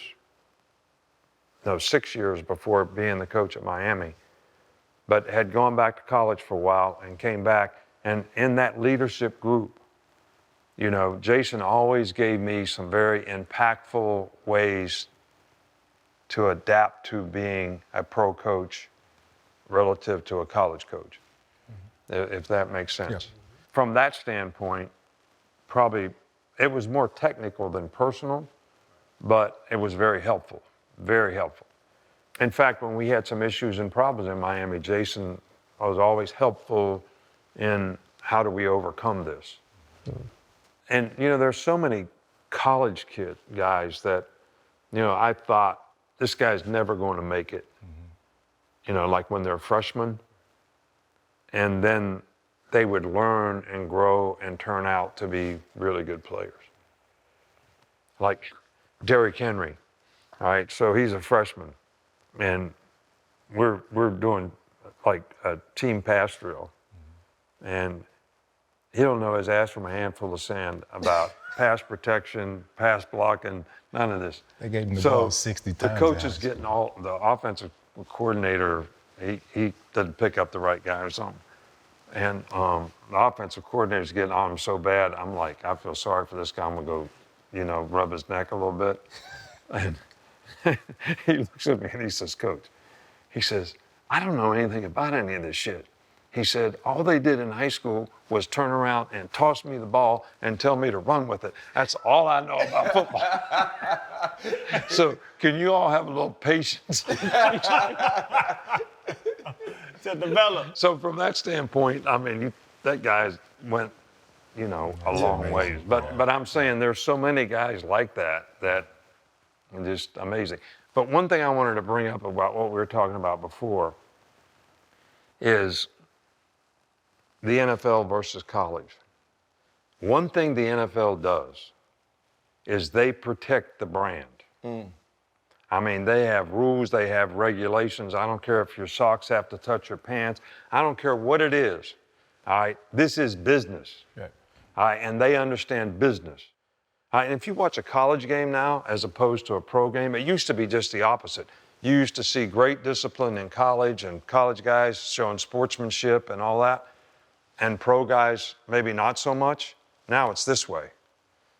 No, 6 years before being the coach at Miami. But had gone back to college for a while and came back. And in that leadership group, you know, Jason always gave me some very impactful ways to adapt to being a pro coach relative to a college coach, if that makes sense. Yeah. From that standpoint, probably it was more technical than personal, but it was very helpful, very helpful. In fact, when we had some issues and problems in Miami, Jason was always helpful in how do we overcome this. And, you know, there's so many college guys that, you know, I thought this guy's never going to make it, you know, like when they're freshmen. And then they would learn and grow and turn out to be really good players. Like Derrick Henry, all right, so he's a freshman. And we're doing like a team pass drill. And he don't know his ass from a handful of sand about pass protection, pass blocking, none of this. They gave him the ball 60 times. The coach is getting the offensive coordinator, he doesn't pick up the right guy or something. And the offensive coordinator's getting on him so bad, I'm like, I feel sorry for this guy. I'm gonna go, you know, rub his neck a little bit. And he looks at me and he says, Coach, he says, I don't know anything about any of this shit. He said, all they did in high school was turn around and toss me the ball and tell me to run with it. That's all I know about football. So can you all have a little patience? To develop. So from that standpoint, I mean, that guy went, you know, a long ways. But I'm saying there's so many guys like that are just amazing. But one thing I wanted to bring up about what we were talking about before is the NFL versus college. One thing the NFL does is they protect the brand. I mean, they have rules, they have regulations. I don't care if your socks have to touch your pants. I don't care what it is. All right, this is business. Yeah. All right, and they understand business. And if you watch a college game now as opposed to a pro game, it used to be just the opposite. You used to see great discipline in college and college guys showing sportsmanship and all that, and pro guys maybe not so much. Now it's this way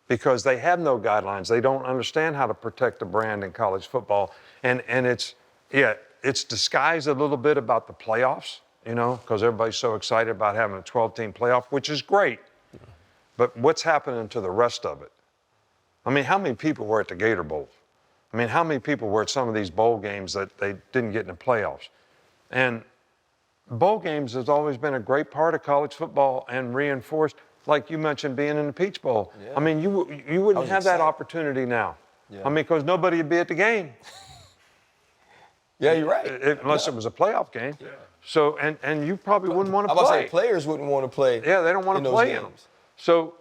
because they have no guidelines. They don't understand how to protect the brand in college football. And it's disguised a little bit about the playoffs, you know, because everybody's so excited about having a 12-team playoff, which is great. But what's happening to the rest of it? I mean, how many people were at the Gator Bowl? I mean, how many people were at some of these bowl games that they didn't get in the playoffs? And bowl games has always been a great part of college football and reinforced, like you mentioned, being in the Peach Bowl. Yeah. I mean, you wouldn't have that opportunity now. Yeah. I mean, because nobody would be at the game. Yeah, you're right. Unless it was a playoff game. Yeah. So, and you probably wouldn't want to I was play. about to say, players wouldn't want to play. Yeah, they don't want to play in them. games. So,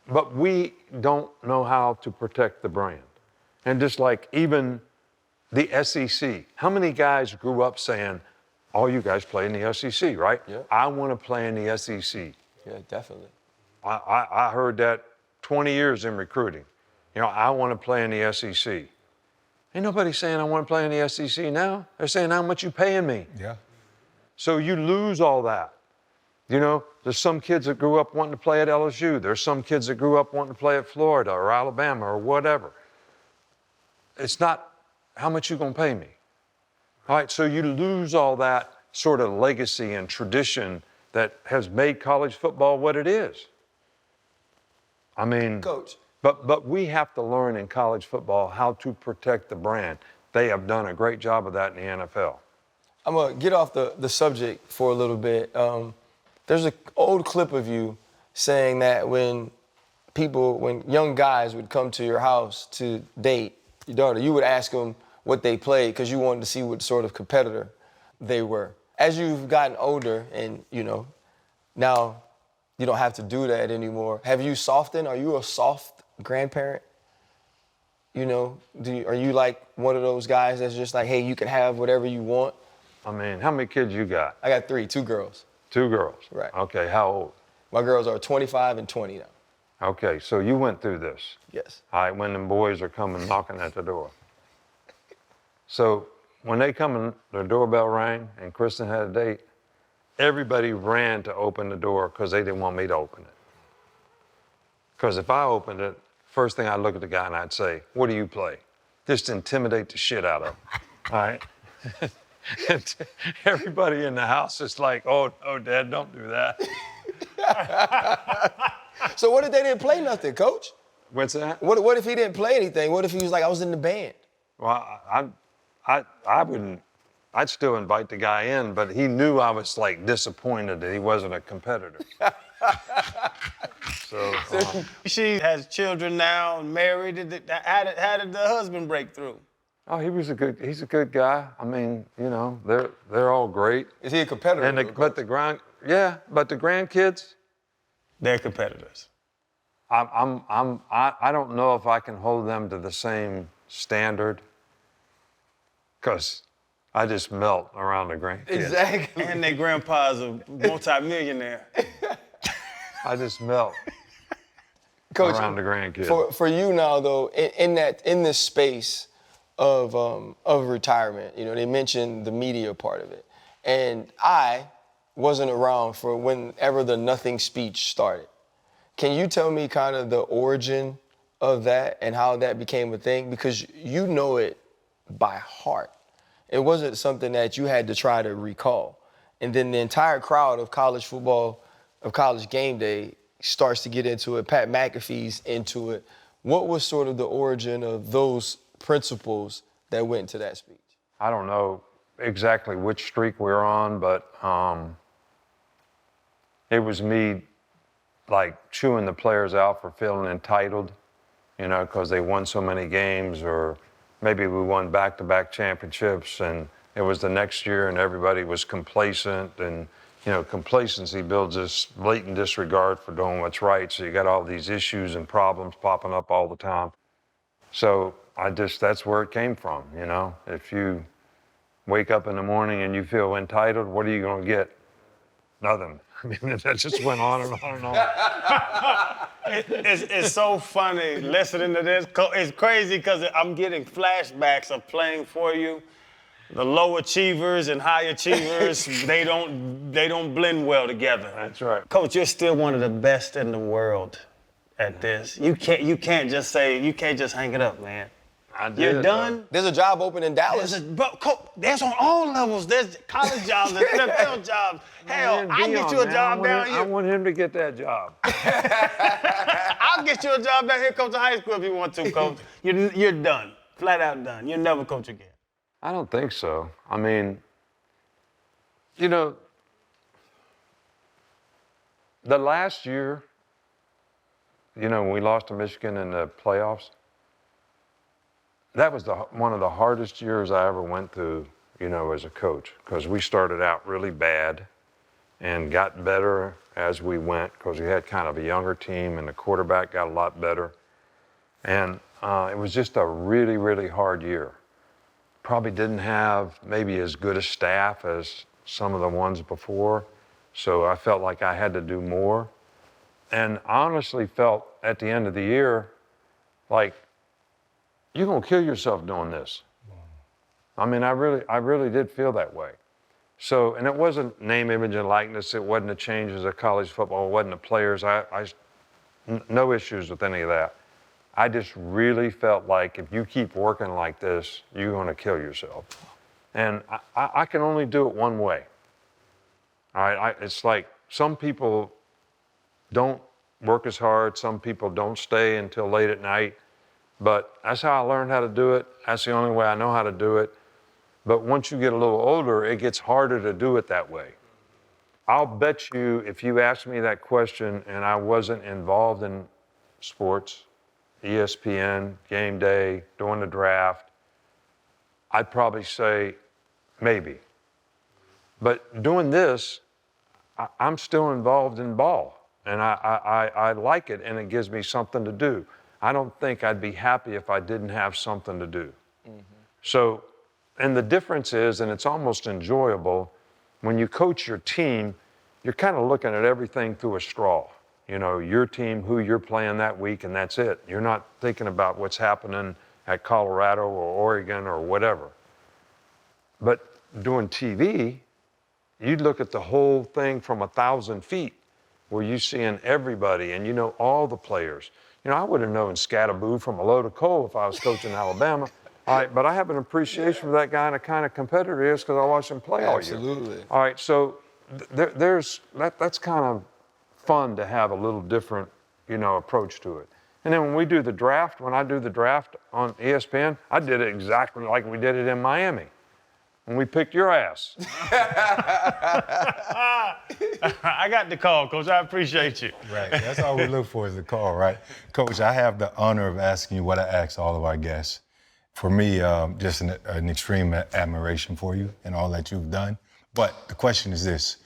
but we don't know how to protect the brand. And just like even the SEC, how many guys grew up saying, all you guys play in the SEC, right? Yeah. I want to play in the SEC. Yeah, definitely. I heard that 20 years in recruiting. You know, I want to play in the SEC. Ain't nobody saying I want to play in the SEC now. They're saying how much you paying me. Yeah. So you lose all that. You know, there's some kids that grew up wanting to play at LSU. There's some kids that grew up wanting to play at Florida or Alabama or whatever. It's not how much you gonna pay me. All right, so you lose all that sort of legacy and tradition that has made college football what it is. I mean, Coach. But we have to learn in college football how to protect the brand. They have done a great job of that in the NFL. I'm gonna get off the subject for a little bit. There's an old clip of you saying that when young guys would come to your house to date your daughter, you would ask them what they played because you wanted to see what sort of competitor they were. As you've gotten older and, you know, now you don't have to do that anymore, have you softened? Are you a soft grandparent? You know, are you like one of those guys that's just like, hey, you can have whatever you want? I mean, how many kids you got? I got 3, 2 girls. 2 girls. Right. Okay, how old? My girls are 25 and 20 now. Okay, so you went through this. Yes. All right, when them boys are coming knocking at the door. So when they come in, the doorbell rang and Kristen had a date, everybody ran to open the door because they didn't want me to open it. Because if I opened it, first thing I'd look at the guy and I'd say, what do you play? Just intimidate the shit out of him. All right? And everybody in the house is like, oh, Dad, don't do that. So what if they didn't play nothing, Coach? What's that? What if he didn't play anything? What if he was like, I was in the band? Well, I wouldn't, I'd still invite the guy in, but he knew I was like disappointed that he wasn't a competitor. So She has children now, married. How did the husband break through? oh, he's a good guy. I mean, you know, they're all great. Is he a competitor? And but the grandkids, They're competitors. I don't know if I can hold them to the same standard because I just melt around the grandkids. Exactly. And their grandpa's a multi-millionaire. I just melt Coach, around the grandkids. For you now though, in this space of retirement, you know, they mentioned the media part of it, and I wasn't around for whenever the nothing speech started. Can you tell me kind of the origin of that and how that became a thing? Because you know it by heart. It wasn't something that you had to try to recall. And then the entire crowd of college football, of college game day, starts to get into it. Pat McAfee's into it. What was sort of the origin of those principles that went into that speech? I don't know exactly which streak we were on, but it was me like chewing the players out for feeling entitled, you know, because they won so many games, or maybe we won back-to-back championships and it was the next year and everybody was complacent, and you know, complacency builds this blatant disregard for doing what's right, so you got all these issues and problems popping up all the time. So that's where it came from, you know. If you wake up in the morning and you feel entitled, what are you going to get? Nothing. I mean, that just went on and on and on. It's so funny listening to this. It's crazy because I'm getting flashbacks of playing for you. The low achievers and high achievers, they don't blend well together. That's right. Coach, you're still one of the best in the world at this. You can't just hang it up, man. I did, You're done. There's a job open in Dallas. There's on all levels. There's college jobs, there's NFL jobs. Hell, Man, I'll get you a job down I here. want him to get that job. I'll get you a job down here, coach of high school if you want to, coach. You're done. Flat out done. You'll never coach again. I don't think so. I mean, you know, the last year, you know, when we lost to Michigan in the playoffs, that was one of the hardest years I ever went through, you know, as a coach, because we started out really bad and got better as we went, because we had kind of a younger team and the quarterback got a lot better. And it was just a really, really hard year. Probably didn't have maybe as good a staff as some of the ones before, so I felt like I had to do more. And I honestly felt at the end of the year, like, you're gonna kill yourself doing this. I mean, I really did feel that way. So, and it wasn't name, image, and likeness. It wasn't the changes of college football. It wasn't the players. No issues with any of that. I just really felt like if you keep working like this, you're gonna kill yourself. And I can only do it one way. All right, it's like some people don't work as hard. Some people don't stay until late at night. But that's how I learned how to do it. That's the only way I know how to do it. But once you get a little older, it gets harder to do it that way. I'll bet you if you asked me that question and I wasn't involved in sports, ESPN, game day, doing the draft, I'd probably say maybe. But doing this, I'm still involved in ball. And I like it, and it gives me something to do. I don't think I'd be happy if I didn't have something to do. Mm-hmm. So, and the difference is, and it's almost enjoyable, when you coach your team, you're kind of looking at everything through a straw. You know, your team, who you're playing that week, and that's it. You're not thinking about what's happening at Colorado or Oregon or whatever. But doing TV, you'd look at the whole thing from 1,000 feet, where you're seeing everybody and you know all the players. You know, I would have known Scatterboo from a load of coal if I was coaching Alabama. All right, but I have an appreciation for that guy and the kind of competitor he is because I watched him play all year. Absolutely. All right, so that's kind of fun to have a little different, you know, approach to it. And then when I do the draft on ESPN, I did it exactly like we did it in Miami. When we picked your ass. I got the call, Coach. I appreciate you. Right, that's all we look for is the call, right? Coach, I have the honor of asking you what I ask all of our guests. For me, just an extreme admiration for you and all that you've done. But the question is this,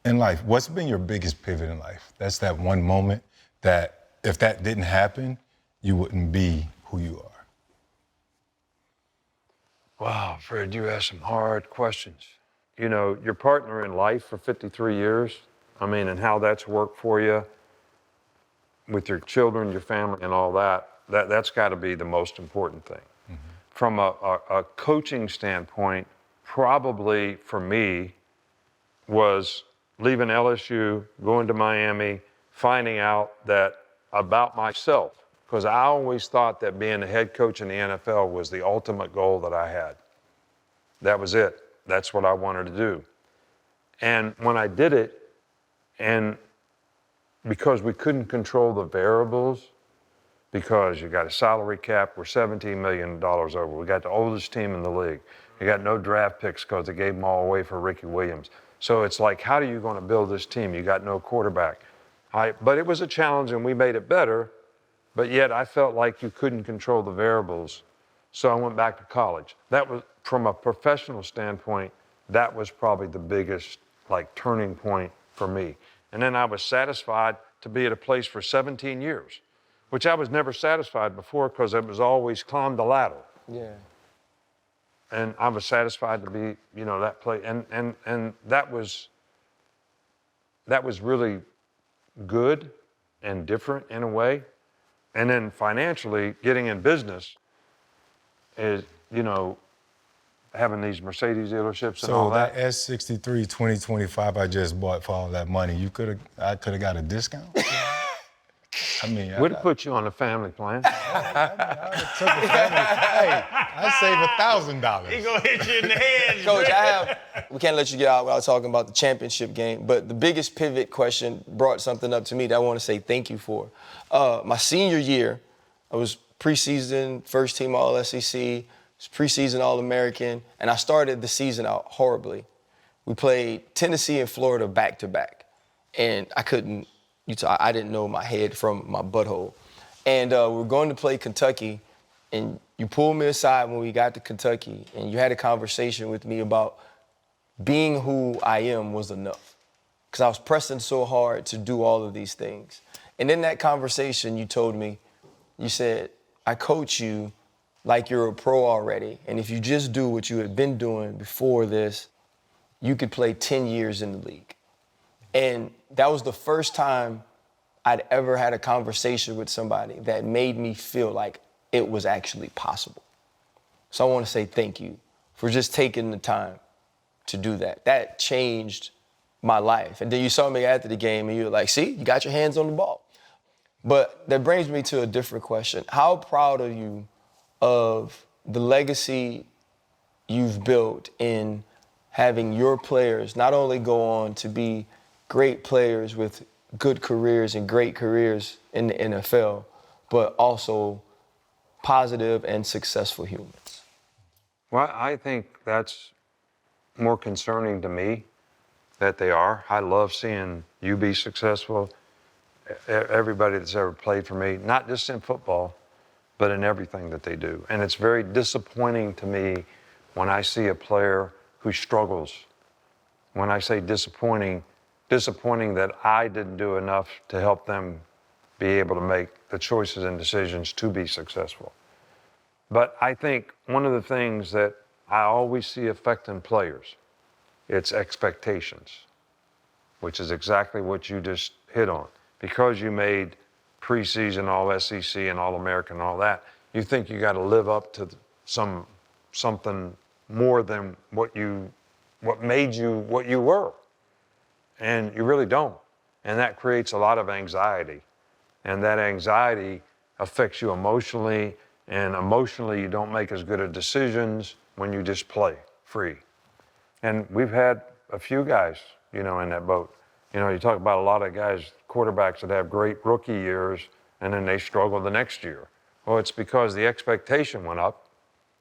in life, what's been your biggest pivot in life? That's that one moment that if that didn't happen, you wouldn't be who you are. Wow, Fred, you asked some hard questions. You know, your partner in life for 53 years, I mean, and how that's worked for you with your children, your family, and all that's got to be the most important thing. Mm-hmm. From a coaching standpoint, probably for me was leaving LSU, going to Miami, finding out that about myself. Because I always thought that being a head coach in the NFL was the ultimate goal that I had. That was it. That's what I wanted to do. And when I did it, and because we couldn't control the variables, because you got a salary cap, we're $17 million over. We got the oldest team in the league. You got no draft picks because they gave them all away for Ricky Williams. So it's like, how are you going to build this team? You got no quarterback. But it was a challenge, and we made it better. But yet I felt like you couldn't control the variables. So I went back to college. That was, from a professional standpoint, that was probably the biggest turning point for me. And then I was satisfied to be at a place for 17 years, which I was never satisfied before because it was always climb the ladder. Yeah. And I was satisfied to be, that place. And that was that was really good and different in a way. And then financially, getting in business is, having these Mercedes dealerships and all So that that. S63 2025 I just bought for all that money, I could have got a discount? I mean, Would have put you on a family plan. Hey, I save $1,000. He gonna hit you in the head. Coach, we can't let you get out without talking about the championship game, but the biggest pivot question brought something up to me that I want to say thank you for. My senior year, I was preseason, first team All-SEC, preseason All-American, and I started the season out horribly. We played Tennessee and Florida back-to-back, and I didn't know my head from my butthole. And we were going to play Kentucky, and you pulled me aside when we got to Kentucky, and you had a conversation with me about being who I am was enough. Because I was pressing so hard to do all of these things. And in that conversation, you told me, you said, I coach you like you're a pro already, and if you just do what you had been doing before this, you could play 10 years in the league. And that was the first time I'd ever had a conversation with somebody that made me feel like it was actually possible. So I want to say thank you for just taking the time to do that. That changed my life. And then you saw me after the game and you were like, see, you got your hands on the ball. But that brings me to a different question. How proud are you of the legacy you've built in having your players not only go on to be great players with good careers and great careers in the NFL, but also positive and successful humans? Well, I think that's more concerning to me that they are. I love seeing you be successful. Everybody that's ever played for me, not just in football, but in everything that they do. And it's very disappointing to me when I see a player who struggles. When I say disappointing that I didn't do enough to help them be able to make the choices and decisions to be successful. But I think one of the things that I always see affecting players, it's expectations, which is exactly what you just hit on. Because you made preseason All-SEC and All-American and all that, you think you got to live up to something more than what made you what you were. And you really don't. And that creates a lot of anxiety. And that anxiety affects you emotionally, and emotionally you don't make as good of decisions when you just play free. And we've had a few guys, in that boat. You talk about a lot of guys, quarterbacks that have great rookie years and then they struggle the next year. Well, it's because the expectation went up.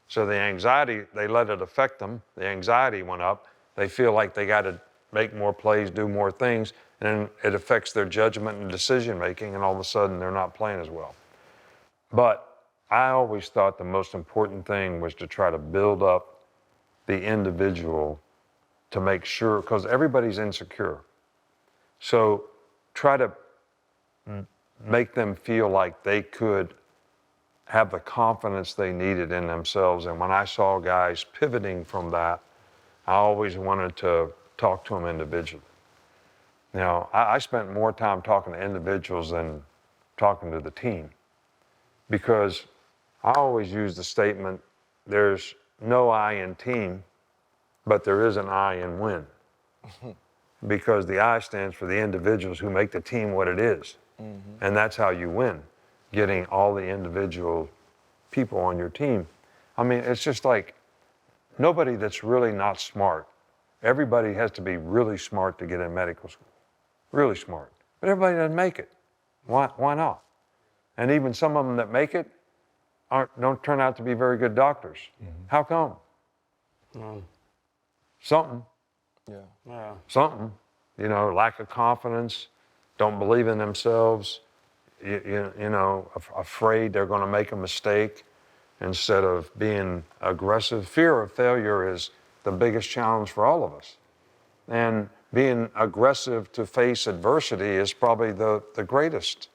So the anxiety, they let it affect them. The anxiety went up. They feel like they got to make more plays, do more things, and then it affects their judgment and decision making, and all of a sudden they're not playing as well. But I always thought the most important thing was to try to build up the individual to make sure, because everybody's insecure. So try to make them feel like they could have the confidence they needed in themselves. And when I saw guys pivoting from that, I always wanted to talk to them individually. I spent more time talking to individuals than talking to the team, because I always use the statement, there's no I in team, but there is an I in win. Because the I stands for the individuals who make the team what it is. Mm-hmm. And that's how you win, getting all the individual people on your team. I mean, it's just like nobody that's really not smart. Everybody has to be really smart to get in medical school, really smart. But everybody doesn't make it. Why not? And even some of them that make it don't turn out to be very good doctors. Mm-hmm. How come? Something. Yeah. Something, lack of confidence, don't believe in themselves, afraid they're going to make a mistake instead of being aggressive. Fear of failure is the biggest challenge for all of us. And being aggressive to face adversity is probably the greatest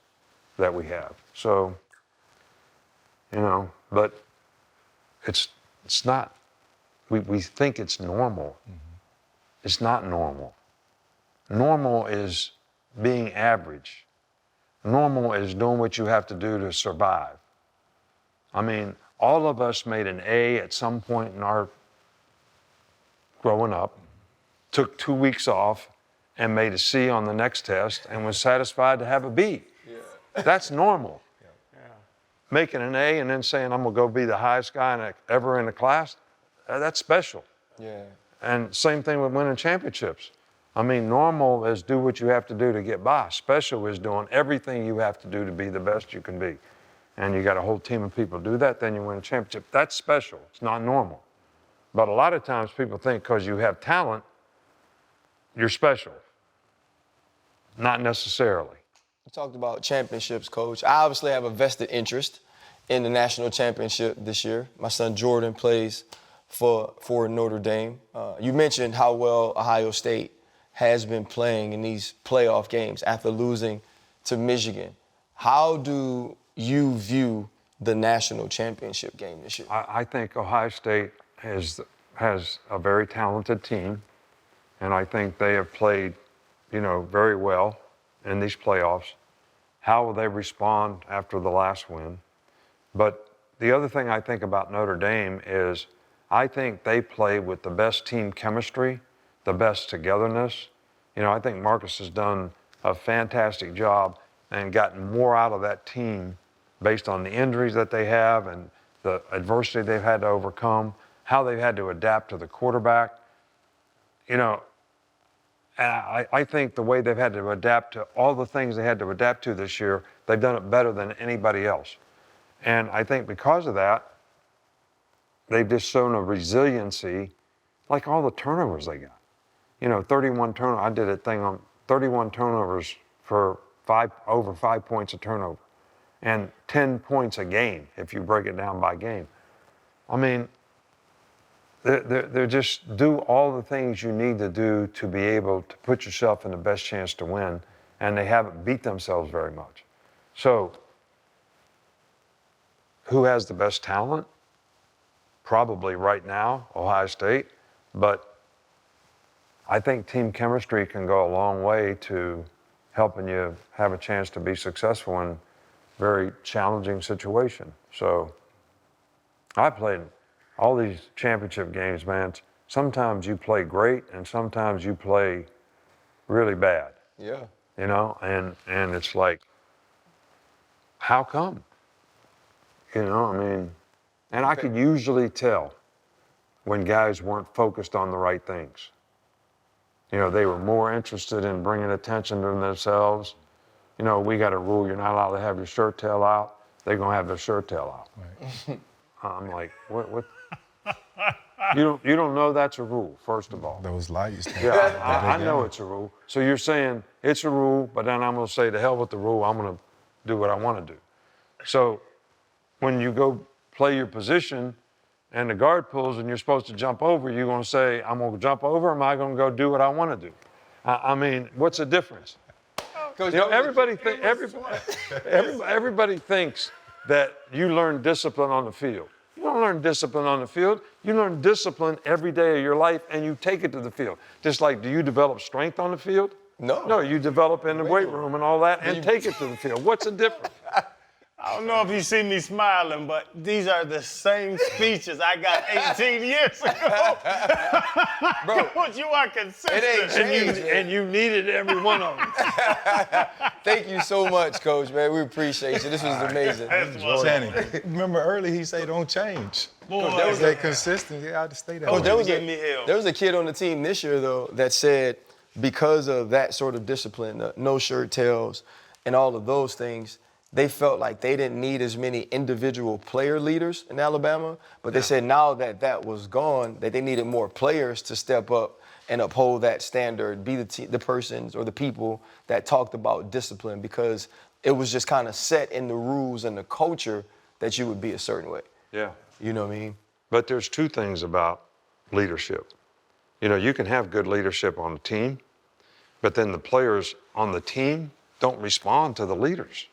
that we have. So, but it's not, we think it's normal. Mm-hmm. It's not normal. Normal is being average. Normal is doing what you have to do to survive. I mean, all of us made an A at some point in our growing up, took 2 weeks off, and made a C on the next test, and was satisfied to have a B. Yeah. That's normal. Making an A and then saying, I'm gonna go be the highest guy ever in the class, that's special. Yeah. And same thing with winning championships. I mean, normal is do what you have to do to get by. Special is doing everything you have to do to be the best you can be. And you got a whole team of people do that, then you win a championship. That's special, it's not normal. But a lot of times people think because you have talent, you're special. Not necessarily. You talked about championships, Coach. I obviously have a vested interest in the national championship this year. My son Jordan plays for Notre Dame. You mentioned how well Ohio State has been playing in these playoff games after losing to Michigan. How do you view the national championship game this year? I think Ohio State has a very talented team, and I think they have played, very well in these playoffs. How will they respond after the last win? But the other thing I think about Notre Dame is I think they play with the best team chemistry, the best togetherness. I think Marcus has done a fantastic job and gotten more out of that team based on the injuries that they have and the adversity they've had to overcome, how they've had to adapt to the quarterback. And I think the way they've had to adapt to all the things they had to adapt to this year, they've done it better than anybody else. And I think because of that, they've just shown a resiliency, like all the turnovers they got. 31 turnovers. I did a thing on 31 turnovers for over 5 points a turnover, and 10 points a game if you break it down by game. I mean, they're just do all the things you need to do to be able to put yourself in the best chance to win, and they haven't beat themselves very much. So, who has the best talent? Probably right now, Ohio State, but I think team chemistry can go a long way to helping you have a chance to be successful in very challenging situation. So I played all these championship games, man. Sometimes you play great and sometimes you play really bad. Yeah. And it's like, how come? And I could usually tell when guys weren't focused on the right things. They were more interested in bringing attention to themselves. We got a rule, you're not allowed to have your shirt tail out. They're going to have their shirt tail out. Right. I'm like, what? You don't know that's a rule, first of all. Those lights. Yeah, I know it's a rule. So you're saying it's a rule, but then I'm going to say, to hell with the rule, I'm going to do what I want to do. So when you go play your position and the guard pulls and you're supposed to jump over, you're going to say, I'm going to jump over, or am I going to go do what I want to do? I mean, what's the difference? Everybody thinks that you learn discipline on the field. You don't learn discipline on the field. You learn discipline every day of your life, and you take it to the field. Just like, do you develop strength on the field? No. No, you develop in the weight room and all that and take it to the field. What's the difference? I don't know if you see me smiling, but these are the same speeches I got 18 years ago. Bro, you are consistent. it ain't changed, and you needed every one of them. Thank you so much, Coach, man. We appreciate you. This was amazing. Channing, remember early he said don't change. Boy, Stay consistent. Yeah, I just stay that Coach, way. there was a kid on the team this year, though, that said because of that sort of discipline, the no shirt tails and all of those things, they felt like they didn't need as many individual player leaders in Alabama, but they said now that that was gone, that they needed more players to step up and uphold that standard, be the persons or the people that talked about discipline, because it was just kind of set in the rules and the culture that you would be a certain way. Yeah. You know what I mean? But there's two things about leadership. You can have good leadership on the team, but then the players on the team don't respond to the leaders.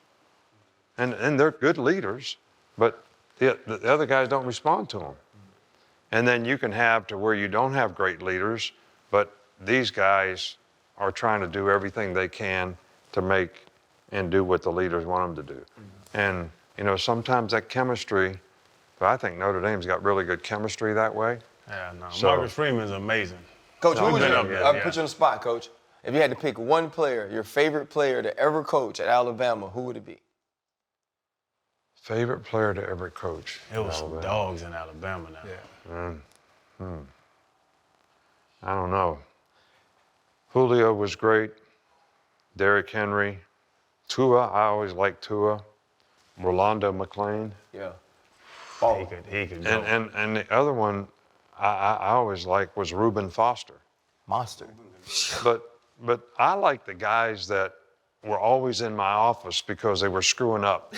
And they're good leaders, but the other guys don't respond to them. And then you can have to where you don't have great leaders, but these guys are trying to do everything they can to make and do what the leaders want them to do. And, sometimes that chemistry, but I think Notre Dame's got really good chemistry that way. Yeah, no. So- Marcus Freeman's amazing. Coach, who We've was been your, up there, I'll yeah. put you on the spot, Coach. If you had to pick one player, your favorite player to ever coach at Alabama, who would it be? Favorite player to ever coach? It was some Alabama. dogs in Alabama now. Yeah. I don't know. Julio was great. Derrick Henry. Tua, I always liked Tua. Rolando McClain. Yeah. He could go. And the other one I always liked was Reuben Foster. Monster. But I like the guys that were always in my office because they were screwing up.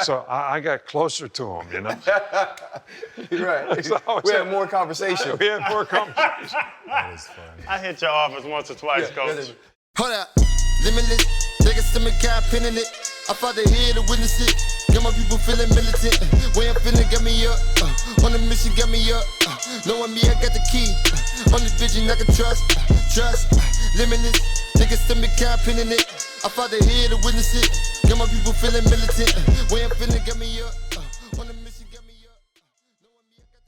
So I got closer to them, You're right. So I was We had saying- more conversation. We had more conversation. That is funny. I hit your office once or twice, Coach. Hold up, limitless. Take a stomach, got pin in it. I fought the head to witness it. Got my people feeling militant. Way I'm feeling got me up. On the mission got me up. Knowing me, I got the key. Only vision I can trust. Trust, limitless. Take a stomach, got pin in it. I fought the head to witness it. Got my people feeling militant. Way I'm feeling got me up.